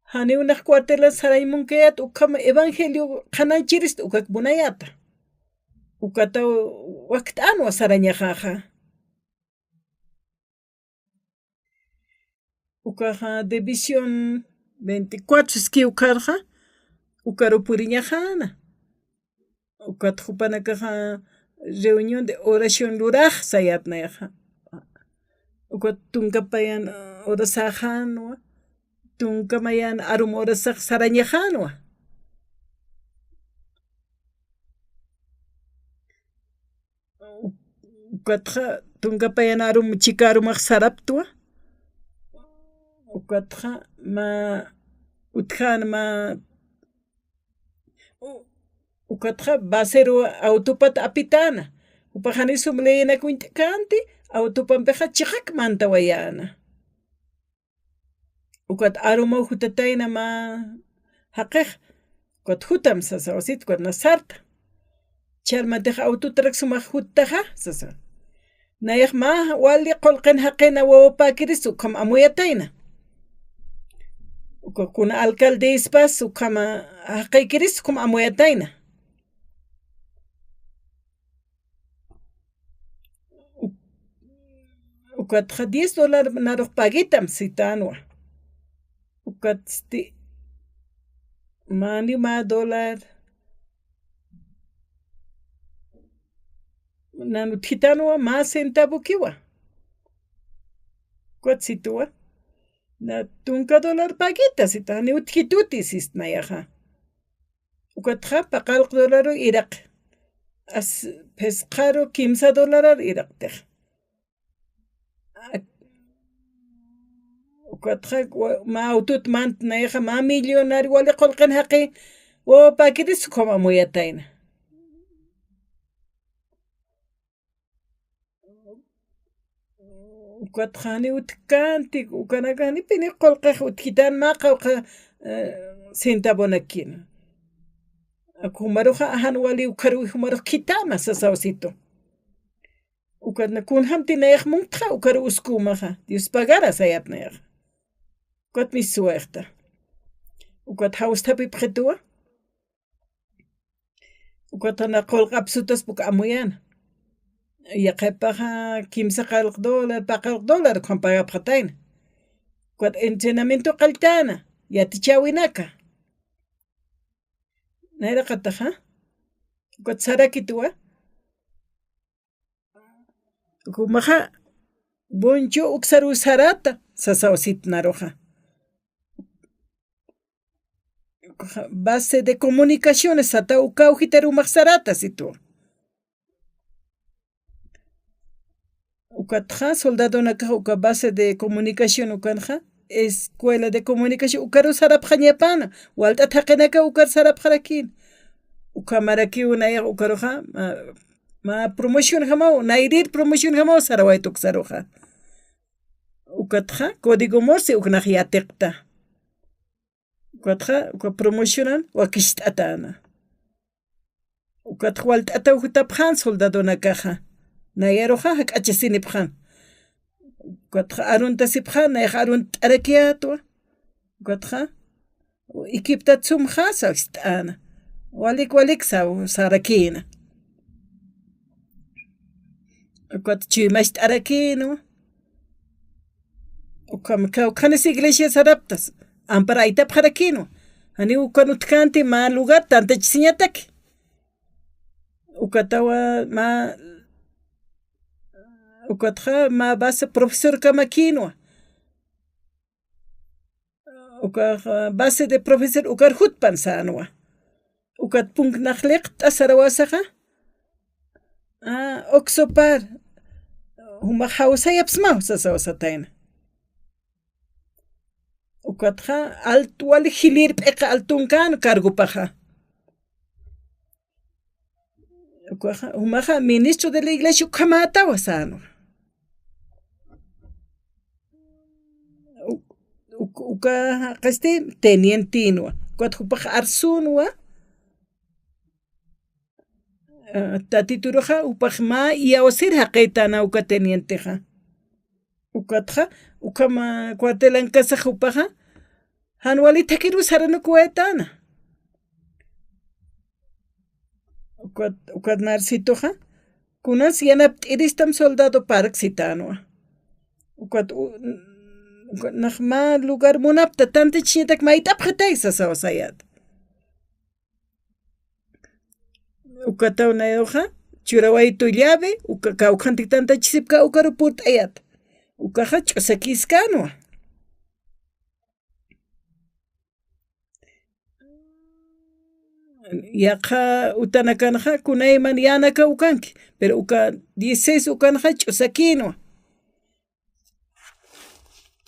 Hani unak cuartela saraymunkayat ukama evangelio qananchirist ukak bunayata. Ukata waqt'anwa sarañajaja. Ukaja división 24 es que ukarja. Ukarupuriñajana. Ukat jupanakaja reunión de oración luraj sayatnayaja. Ukat tunkapayan orasajanwa. Tunkamayan arum orasaq sarañajanwa. Ukatja tunkapayan arum chikarumaq saraptwa. Ukatja ma utjan ma ukatja basero autopata apitana. Upajani sumleyna kuintakanti autopampeja chihak manta wayana. Ukat aruma hutatayna ma haqeq. Ukat hutam sasa osit ukat nasarta. Charmateja autotrak sumaq hutaja sasa. Nayak ma wali qolqen haqena wawapakiris ukam amuyatayna. Ukakuna alcalde ispas ukama haqaykiris ukum amuyatayna. Ukatja $10 naruq pagitam sitanwa. Ukatsti mani ma $. Nanu titanwa ma centavo kiwa. Kuatsituwa. Na tunka $1 pagita sitani utkituti sistnayaja. Ukatja paqalq $1 iraq. As pescaro $15 iraqtej. Ukatja ma autut mant nayaja ma millonario wali qolqen haqi wawapakiris ukum amuyatayna. Ukatjani utkanti ukanakani pini qolqej utkitan ma qawqa centavonakina. Akumaruja ahan wali ukaru humaruj kitama sasawsito. Ukatna kunhamti nayaq muntja ukaru uskumaja. Dios pagara sayatnayaq. Ukat mi suerta. Ukat haustapi pqetua. Ukatana qolqapsutas puka amuyana. Yaqepaja $15 $10 con paga pqatayna. Ukat entrenamiento qaltana. Yatichawinaka. Naira qataja. Ukat sarakituwa. Kumaja boncho uksaru sarata sasawsit naroja. Base de comunicaciones ata ukawjitaru sarata situ. Ukatja soldado naka uka base de comunicación ukanja escuela de comunicación ukaru sarap khanyapana walta thaqenaka ukar sarap kharakin ukamaraki unaya ukaruha ma promotion jamao nairir promotion jamao saraway tuksaruha ukatha código morse uknahiatekta ukatha uka promocionan wakisht'atana ukatha walt'ata ukutapjan soldado nakaja nayaroja hak'achasinipjan ukatha aruntasipjan nayaj arunt'arakiatwa ukatha ikipta tsumja sawist'ana walik sarakina ukat chimasht'arakino ukanes iglesia saraptas amparaita pjarakino ani ukanutkanti ma lugar tantachisiñataki ukatawa ma ukatja ma base profesor kamakino base de profesor ukar hutpan sanwa ukat punknaqliq t'asarawasaqa oxopar huma hawsayapsmaw sasawasatayna ukatja alto wali hilir p'eqa altunkan cargopaja humaja ministro de la iglesia ukamatawa sanwa uka qasti tenientinwa ukatjupaja arsunwa tatituroja upajma yawasir haqaytana uka tenienteja ukatja ukama cuartelankasaj upaja hanwali takiru saranukuetana ukat narsitoja kunas yanapt'iristam soldado parksitanwa ukat najma lugar munapta tanta chiñatak mayt'apqatay sasawasayat ukatawnayoja churawaytu llave kawqantik tanta chisipka ukaru purt'ayat ukaja ch'usakiskanwa yaqa utanakanaja kunayman yanaka ukanki pero uka 16 ukanaja ch'usakinwa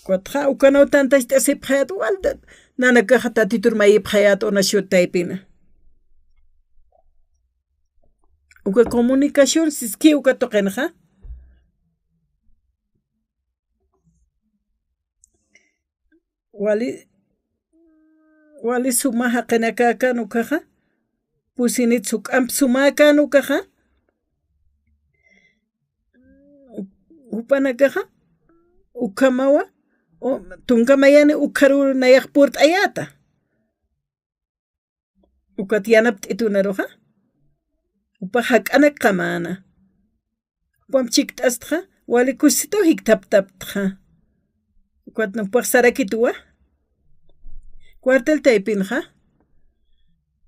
kuatja ukanaw tantash t'asipqayat walta nanakaja tatitur mayipqayat onashutaypina uka comunicación siski uka toqenaja wali sumaja qenakakan ukaja pusinit suk'amp sumakan ukaja upanakaja ukamawa tunkamayani ukharu nayaq purt'ayata ukat yanapt'itunaroja upa hak'anak qamana upam chikt'astja wali kusitaw hiktaptaptja ukat nupaq sarakituwa cuartel taypinja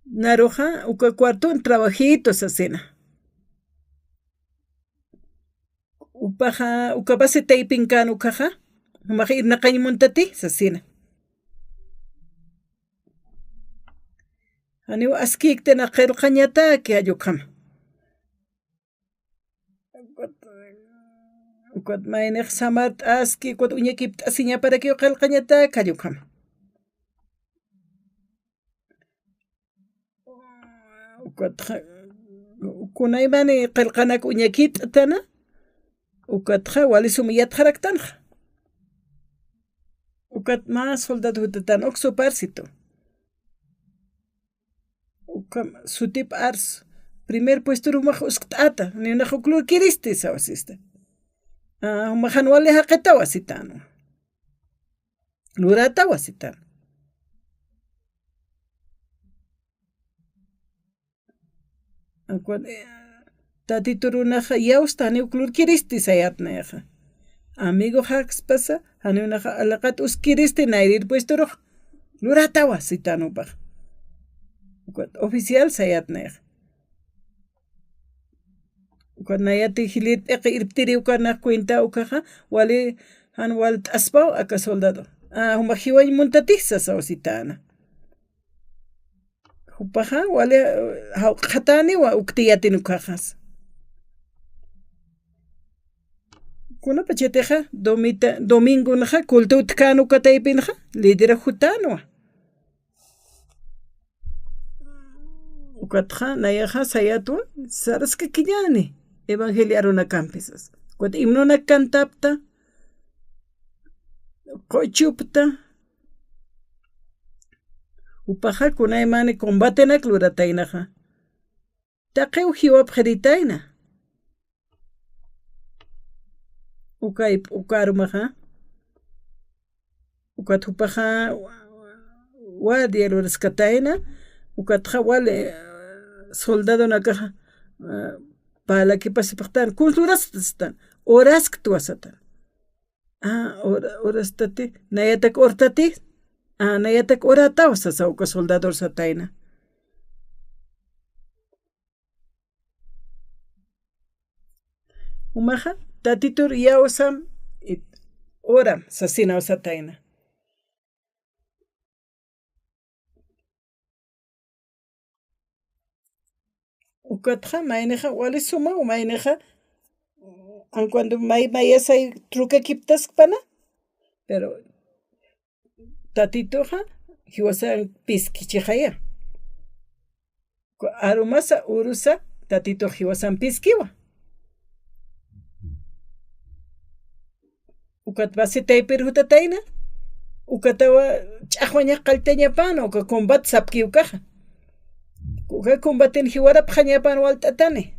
naroja uka cuarto trabajitos asina upaja uka base taypinkan ukaja humaja irnaqaymuntati sasina aniwa askiktena qillqañataki ayukama ukat mayniq samart aski ukat uñakip t'asiñaparaki qillqañataki ayukama ukatja kunaymani qillqanak uñakit'tana ukatja wali sumiyatqaraktanja ukat mas soldado hutatana oxoparsito ukam sutip ars primer puesto rumaj usqt'ata ninaj uklur kiristi sawasista humajan wali haqeta wasitano lurata wasitano tatiturunaja yawstani uklur kiristi sayatnayaja amigo haqspasa hanunaja alaqat uskiristi nayrir puesto roj lurata wasitanupaj ukat oficial sayatnayaja ukat nayati hilir p'eqa irptiri ukanaj cuenta ukaja wali han wal t'aspaw aka soldado humaj hiway muntatij sasawasitana upaja wali hawq'atani wa uktiyatini ukajas Kuna pacheteja domingo naja kultu tkanu kataypinja lidera jutano. Ukatja nayaja sayatun saraska killani evangeliaruna campisas. Cuando himnona cantapta cochupta upaja kunay mani combatenak luratainaja. Taqew hiwap jeritaina. Ukarumaja. Ukatupaja guardia lo rescataina. Ukatja wale soldado nakaja para que pase pactan. Culturas están. Horas que tú asatan. Horas tati. Nayatak ortati. Nayatak orata o sauka soldador sataina. Umaja. Tatitur yausam oram sasina osataina. Ukatja maineja wale suma o maineja cuando mayasa truca kiptas pana pero tatitoja hiwasan piskichijaya. Arumasa urusa tatito hiwasan piskiwa. Ukat basi taipir hutataina. Ukatawa chahwaña qalteña pano ka combat sapki ukaja. Uka combaten hiwara pjaña pan waltatane.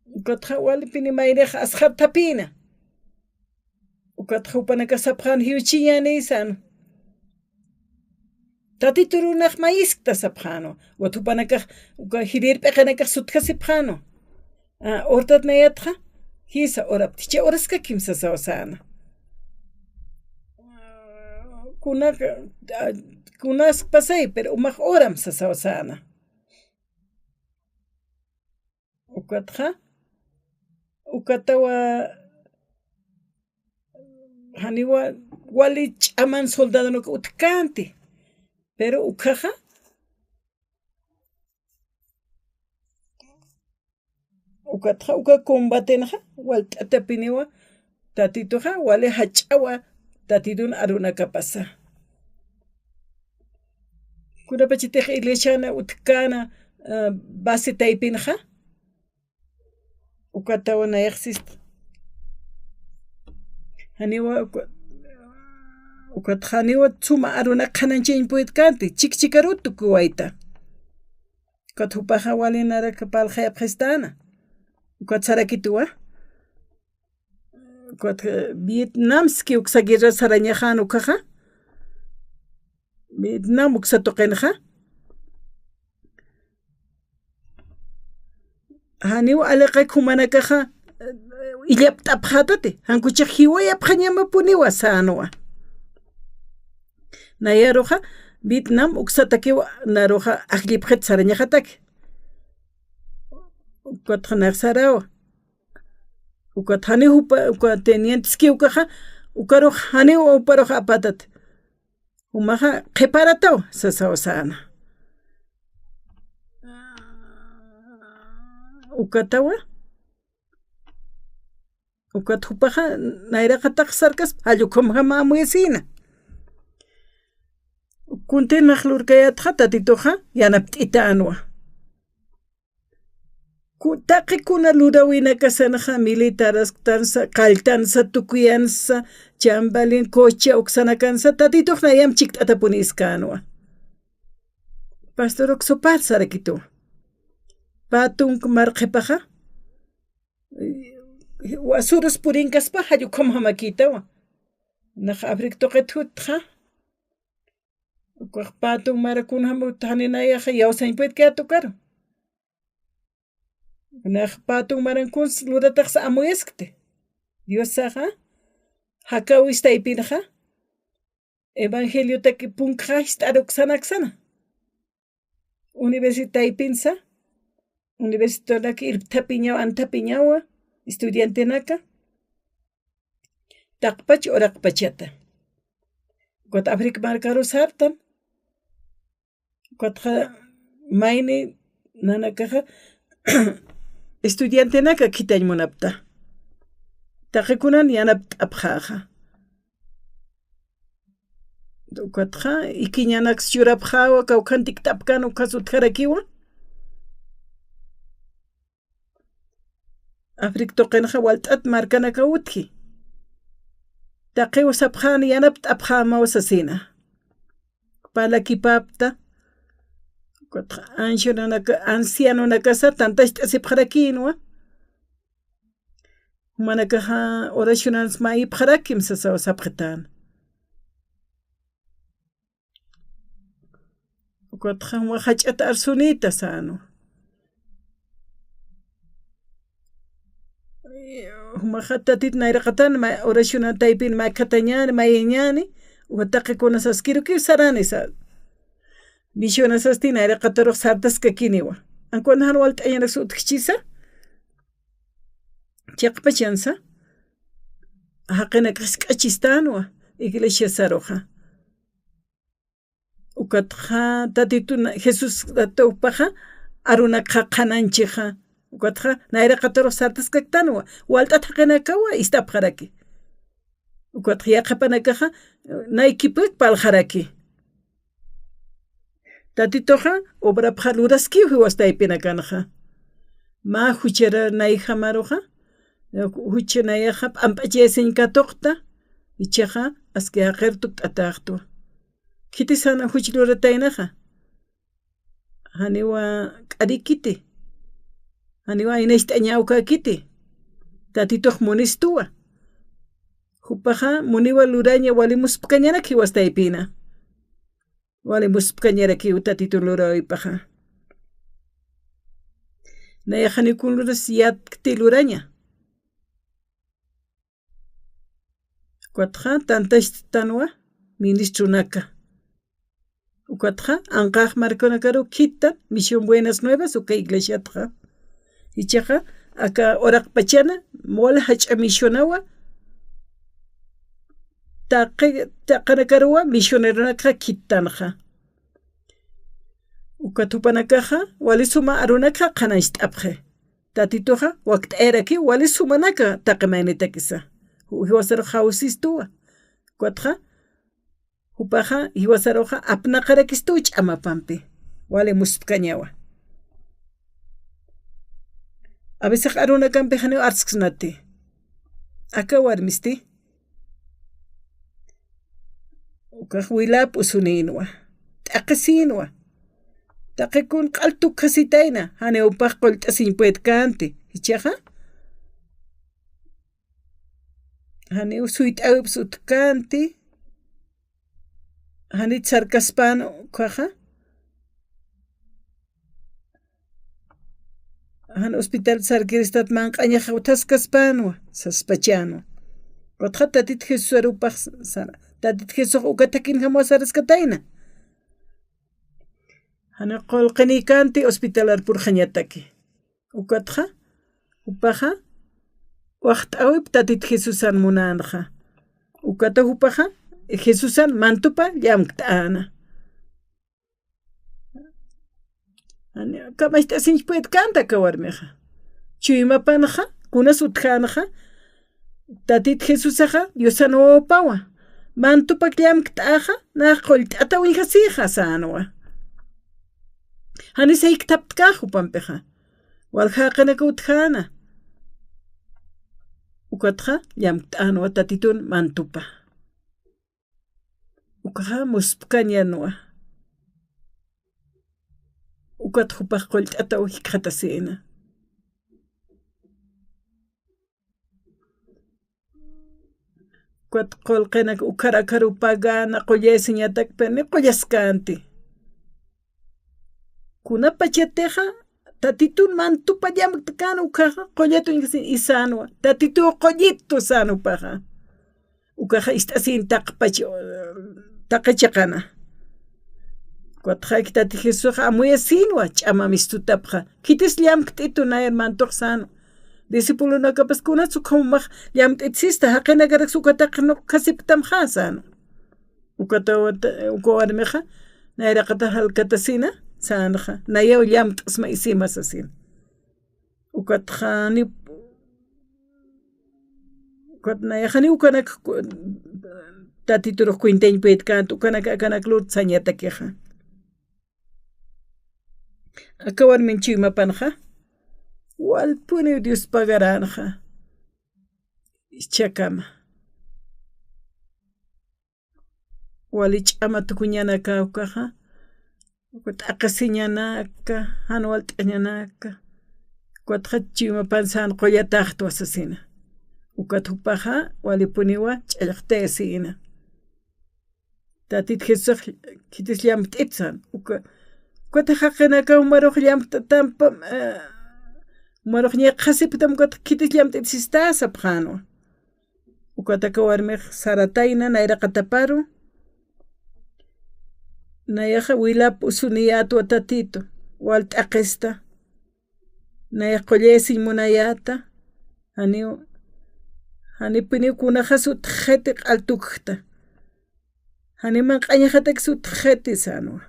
Ukatja walipini mayreja asjar tapina. Ukatja upanaka sapjan hiuchiñani sano. Tatiturunaj maiskta sapjano. Watupanaka uka hirir pekanaka sutkasipjano. Ortat nayatja. Hisa oraptiche oraska kimsa sawasana. Kunas pasay pero umaj oram sa sawasana. Ukatja ukatawa haniwa wali chaman soldado no utkanti pero ukaja ukatja uka combatenja wal tatapiniwa tatitoja wale hachawa tatidun aruna kapasa. Kuna pachiteja iglesiana utkana base taipinja ukatawa na existe. Haniwa ukatjaniwa tsuma aruna kananchain puitkanti chikchikarutu kuwaita. Katupaja wale nara kapalja prestana. Ukatsarakitua. Vietnamski uksagira sarañajan ukaja. Vietnam uksatoqenja. Haniwa alaqa kumanakaja illaptapjatate. Hankuchak hiwaya pjañama puniwa sanoa. Nayaroja Vietnam uksatakiwa naroja aglipjet sarañajatake. Ukatjanar sarawa. Ukatjani ukatenientski ukaja ukaroj hani uparoj apatat. Umaja qeparataw sasawasana. Ukatawa ukatjupaja nairaqataq sarkas allukumja mamuyasina. Kuntinaj lurkayatja tatitoja yanapt'ita anwa. Taqi kuna lurawina kasanaja militaras tansa qaltansa tukuyansa chambalin coche uksanakansa tatitoj nayam chikt'ata punisqa anwa. Pastor oksopar sarakitu. Patunk marqepaja wasurus purinkaspa hallukum hamakitawa. Naj abriktoqetutja. Patung marakunhamu thaninayaja yawsainpuit kayatukaru. Naj patung marankuns lurataqsa amuyeskte. Diosaja hakawis taipinaja. Evangelio taki punkajst aruksanaksana. Universitaipinsa. Universitolaki irptapiñawa antapiñawa. Estudiante naka. Taqpach oraqpachata. Kot Afrika markaru sartan. Kotja maini nanakaja. Estudiante naka kitañ munapta. Taquikunan yanapt abjaja. Ukatja ikiñanax churapjawa kawkantik tapkan ukasut jarakiwa. Afrik toqenja waltat markanaka utji. Taqiwa sapjani yanapt abjama wasasina. Palakipapta. Anciano nakasa tantas asipjarakinwa. Manakaja oracionals mai pjarakim sasa sapjetan. Ukatja wajachata arsunita sano. Humajatatit nairaqatan ma oraciona taipin ma katañani ma yañani wataqikuna saskiru ki sarani sa visiona sasti nairaqataroq sartasqa kiniwa ankuna han walt'añanak sutqchisa chaqpachansa haqina qisq'achistanwa iglesia saroja ukatja tatituna Jesus tawpaja aruna qaqananchija ukatja nairaqataroq sartasqaktanwa walt'ata haqinakawa istapjaraki ukatja yaqapanakaja naykipik paljaraki tatitoja obrapja luraski huwastaypina kanaja ma huchara nayjamaroja huchanayaja p'amp'achaysinkatoqta ichaja aski haqirtuk t'ataqtwa kitisana huchluratainaja haniwa k'arikiti haniwa inest'añawka kiti tatitoq munistuwa hupaja muniwa luraña walimusp'kañaraki wastaypina walimusp'kañaraki tatito lurawaypaja nayajanikun luras yakti luraña ukatja tantashtanwa ministrunaka ukatja anqaq markunakaru kita misión buenas nuevas uka iglesiatja ichaja aka oraq pachana mola hach'a misionawa taqanakaruwa misionerunaka kitanaja ukatupanakaja walisuma arunaka qanansht'apje tatitoja wakt'ayraki walisumanaka taqimaynitakisa hiwasaruq hawsistuwa ukatja upaja hiwasaruqa apnaqarakistu ch'amapampi walimusp'kañawa a veces aruna kampi haniwa artsqsnati aka warmisti ukaq wilap usuninwa t'aqisinwa taqikun q'altuk kasitayna hani upaq qollt'asinpuet kanti ichaja hani suyt'awipas utkanti hani sarkaspano ukaja han hospital sarkiristat manq'añaja taskaspano saspachano qatqa tatit Jesus arupaq sana tatit Jesus ukatakin hamwa saraskatayna hani qolqini kanti hospitalar purqañataki ukatqa upaja waqt'awip tatit Jesusan munanja ukata upaja Jesusan mantupa llamk't'ana kamashtasinchpuet kanta kawarmeja chuymapanaja kunas utjanaja tatit Jesusaja Diosanopawa mantupak llamk't'aja na qollt'ata winjasija sanwa hani sayktaptkaj upampeja waljaqanaka utjana ukatja llamk't'anwa tatitun mantupa ukaja musp'kañanwa ukat hupaq qollt'ata hikqatasina ukat qolqinaka ukarakaru pagana qollesiñatakpani qollaskanti kunapachateja tatitun mantupa llamk'tkana ukaja qollatu isanwa tatitu qollito sanupaja ukaja ist'asin taqachaqana Cuatro tati Jesús amuya sinwa ch'ama mistutapja kitis llamk't'itu nayar mantuq sano discípulo nakapas kunatsu khamumaq llamk't'itsista haqinakarak sukataqa kasiptamja sano ukawarmeja nayraqata halkatasina sanaja nayaw llamk'asma isimasasin ukatjani Cuando ya ni ukanak tatituro cuinteñ pet canto ukanak lut sañata queja. Acabar menchi mapanja. Wal pone Dios pagaranja. Chakama. Walich ama tukuñana kaukaja. Kut akasiñanaka, hanual tañanaka. Kut hachima pansan qoyatahtu asasina. Ukatupaja walipuniwa ch'allaqtesina. Tatit Jesús kitis llamt itsan. Kut haqinaka umaruq llamt tampa umaruq ñeqasipitam kut kitis llamt itsistasa pjano. Ukataka warmiq saratayna nayraqataparu. Nayaja wilap usuniyatu atatito walt aqesta nayaq qollesi munayata hani pini kunaja sut kheti altukta hani man qañajatek sut kheti sanwa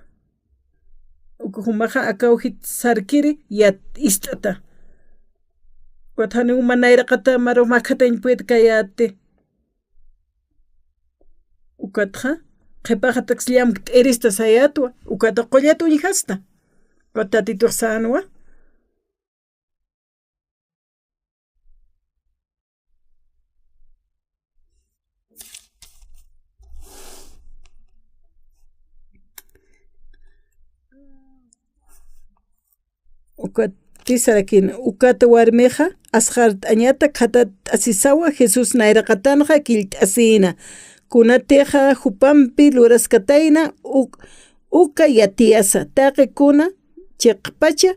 ukujumaja akawjit sarkiri yat istata wat hani umanayraqa maro makatañ puet kayate ukatja qhipaqa taksliam t'irista sayatwa ukata qollatu uñijasta watatituq sanwa ukatisarakina ukata warmiqa asqar t'añata qhatat asisawa Jesús nayraqatanja quillt'asina kunateja hupampi luraskatayna uka yatiasa taqi kuna chiqpacha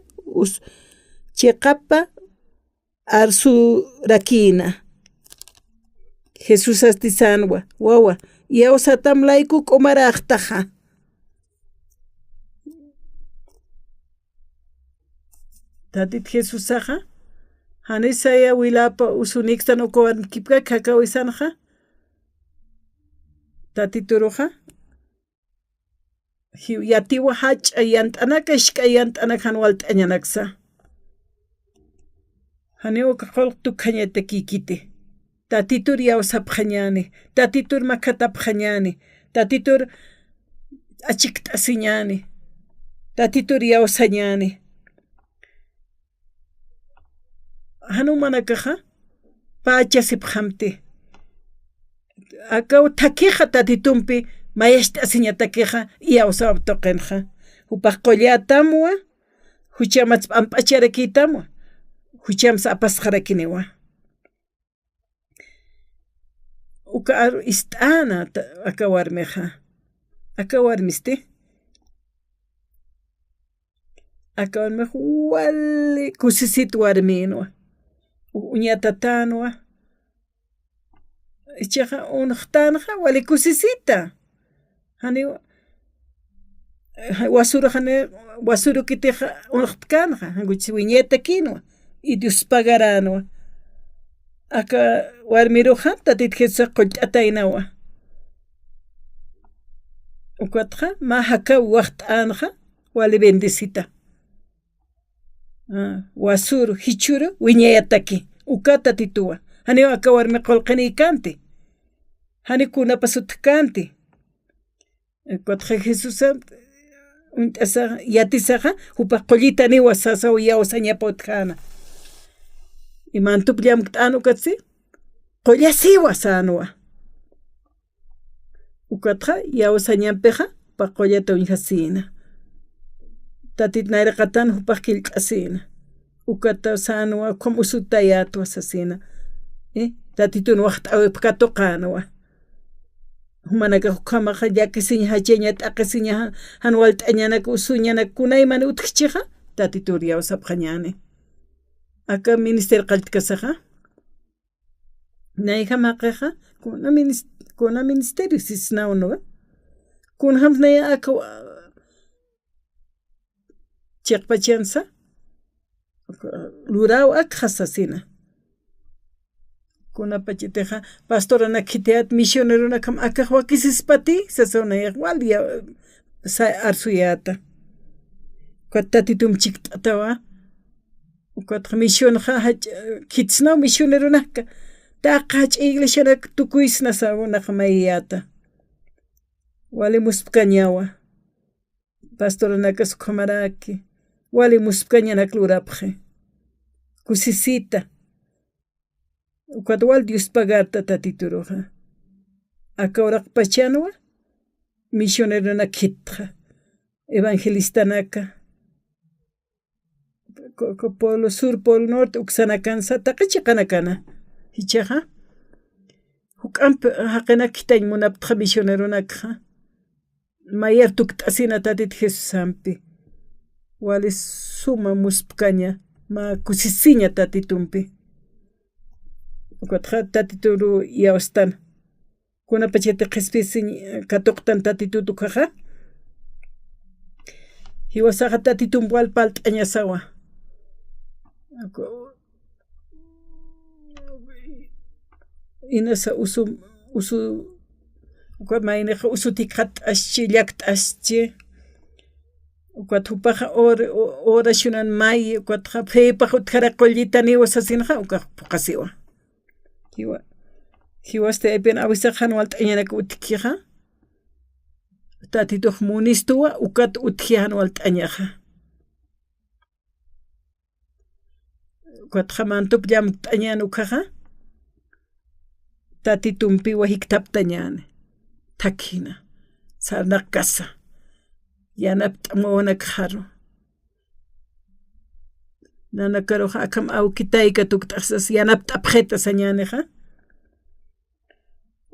chiqapa arsurakina Jesús astisanwa wawa yawsatam layku k'umaraqtaja tatit Jesús aja hanisaya wilapa usuniktan ukuwan kipka kakawisanja tatituruja yatiwa hach'a yant'anaka ishk'ay yant'anak hanwal t'añanaksa haniuka qolqtukhañata kikite tatitur yawsapqañani tatitur makhatapqañani tatitur achikt'asiñani tatitur yawsañani hanumanakaja pachasipqhamti akaw thakiqa tatitumpi mayasht'asiñatakiqa yawsawap toqinqa upaq qollatamwa huchamas p'amp'acharakiytamwa huchamas apasqarakiniwa uka aru ist'ana aka warmiqa aka warmisti aka warmiqa wali kusisit warminwa uñatatanwa ichaqa unaqtanaqa wali kusisita hani wasuru kitiqa unaqtkanaqa hankuchis wiñayta kinwa y Dios pagaranwa aka warmiruqa tatit Jesús qullt'ataynawa ukatqa ma hakawi waqt'anaqa wali bendisita wasuru hichuru wiñayataki ukata tituwa hani aka warmi qolqaniykanti hani kunapa sutaq kanti kutqa Jesús yatisaqa upaq qollita niwa sasawa yawsañapa utqana imantupullam t'anu katsi qollasiwa sanwa ukatqa yawsañanpiqa upaq qollata uñhasina tatit nayraqatana upaq qillq'asina ukata sanwa qhum usutayatwa sasina tatitun waqt'awipa katuqanwa humanaka huqamaqa llakisiña hachaña t'aqisiña hanwal t'añanaka usuñanaka kunaymanta utqchiqa tatitur yawsapqañani aka ministerio qalltikasaqa nayqa maqaqa kuna ministerio sisnawnuqa kunaham naya aka chiqpachansa luraw aka sasina kunapachiteja pastorana kiteat misionero kam akaq wakisispati sasonayaq wali arsuyata katatitum chiktatawa ukatqa misionqa kitsnaw misioneronaka taqach iglesia tukuisna saunaq mayata wali muspkañawa pastoranakasu khamaraki wali muspkañanak lurapje kusisita ukwat Dios pagarta tatituruja akauraq pachanwa misionero na kitja evangelista naka polo sur polo norte uksana kansa taqachi kanakana hichaja huk'amp haqina kitañ munaptja misionero nakja mayer tukt'asina tatit Jesus sampi wali suma muspkaña ma kusisiña tatitumpi ukatja tatituru yawstana kuna pachete qhispisiñ katuqtan tatitutu kaja hiwasaqa tatitumpual palt'añasawa inasa usu ukwa mayneqa usutikqa t'aschi llakt'aschi ukwat hupaqa hora shunan may ukwatqa phepaq utkara qollita niwasasinqa ukaq puqasiwa hiwaste epen awisaqa walt'añanaka utkiqa tatituq munistuwa ukat utkihan walt'añaqa ukwatqa mantup llamp t'añan ukaqa tatitumpiwa hiktaptañani takina sarnaq kasa yanap t'amuwanak haru nanakaruqa akam awkitayka tukt'asas yanap t'apjeta sañaniqa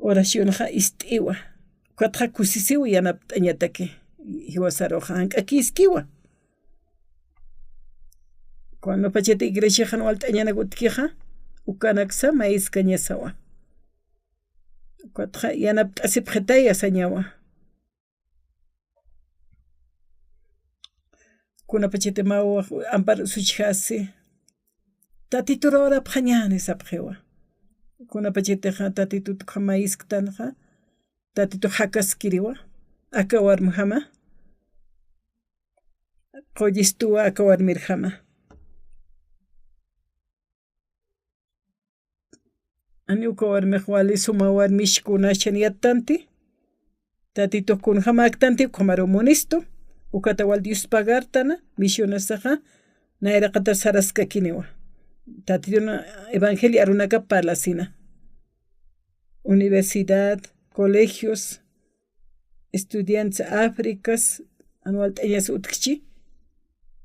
oracionqa ist'iwa ukwatqa kusisiwa yanap t'añataki hiwasaruqa hank'akiskiwa cuando pachete iglesiaqa walt'añanak utkiqa ukanaksa maízkañasawa ukwatqa yanap t'asipjetaya sañawa kuna pachete mawaq amparo usuchijasi tatituru orapqa ñani sapjewa kuna pachetiqa tatituqa maízktanaqa tatitu hakaskiriwa aka warmi hama qollistuwa aka warmir hama ñuka warmiqa wali suma warmishkunashan yattanti tatituqkuna hamaktanti qamaru munistu ukata wal Dios pagartana misionasaqa nayraqata saraskakiniwa tatituna evangelio arunaka parlasina universidad colegios estudiantes Áfricas anual t'añas utkchi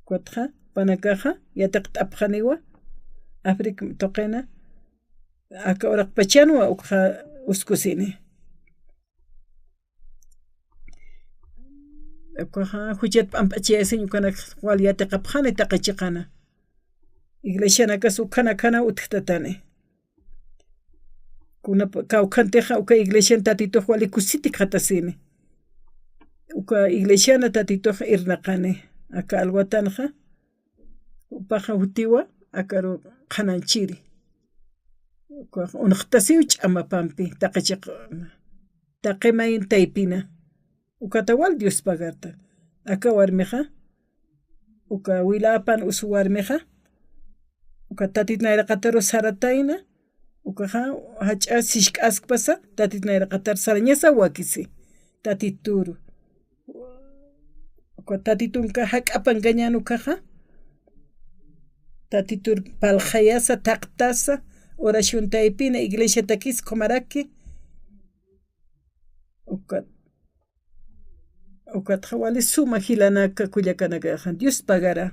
kuatqa panakaqa yataq t'apqaniwa África toqena aka oraq pachanwa ukqa uskusini ukqa huchat p'amp'achiyasiñ ukanak wal yataqapqani taqachiqana iglesianakas ukhana utktatani kuna kawqantiqa uka iglesian tatituq wali kusiti qatasini uka iglesiana tatituq irnaqani aka alwatanqa upaqa hutiwa akaru qhananchiri uka unqtasiw ch'amapampi taqachiq taqimayin taypina ukata wal Dios pagarta aka warmiqa uka wilapan usu warmiqa uka tatitnayraqataru saratayna ukaqa hach'a sishk'aspasa tatitnayraqatar sarañasa wakisi tatituru uka tatitunqa hak'apankañan ukaqa tatitur palqayasa taqtasa oración taypina iglesia takis qomaraki ukatqa wali suma hilanaka kullakanaka Dios pagara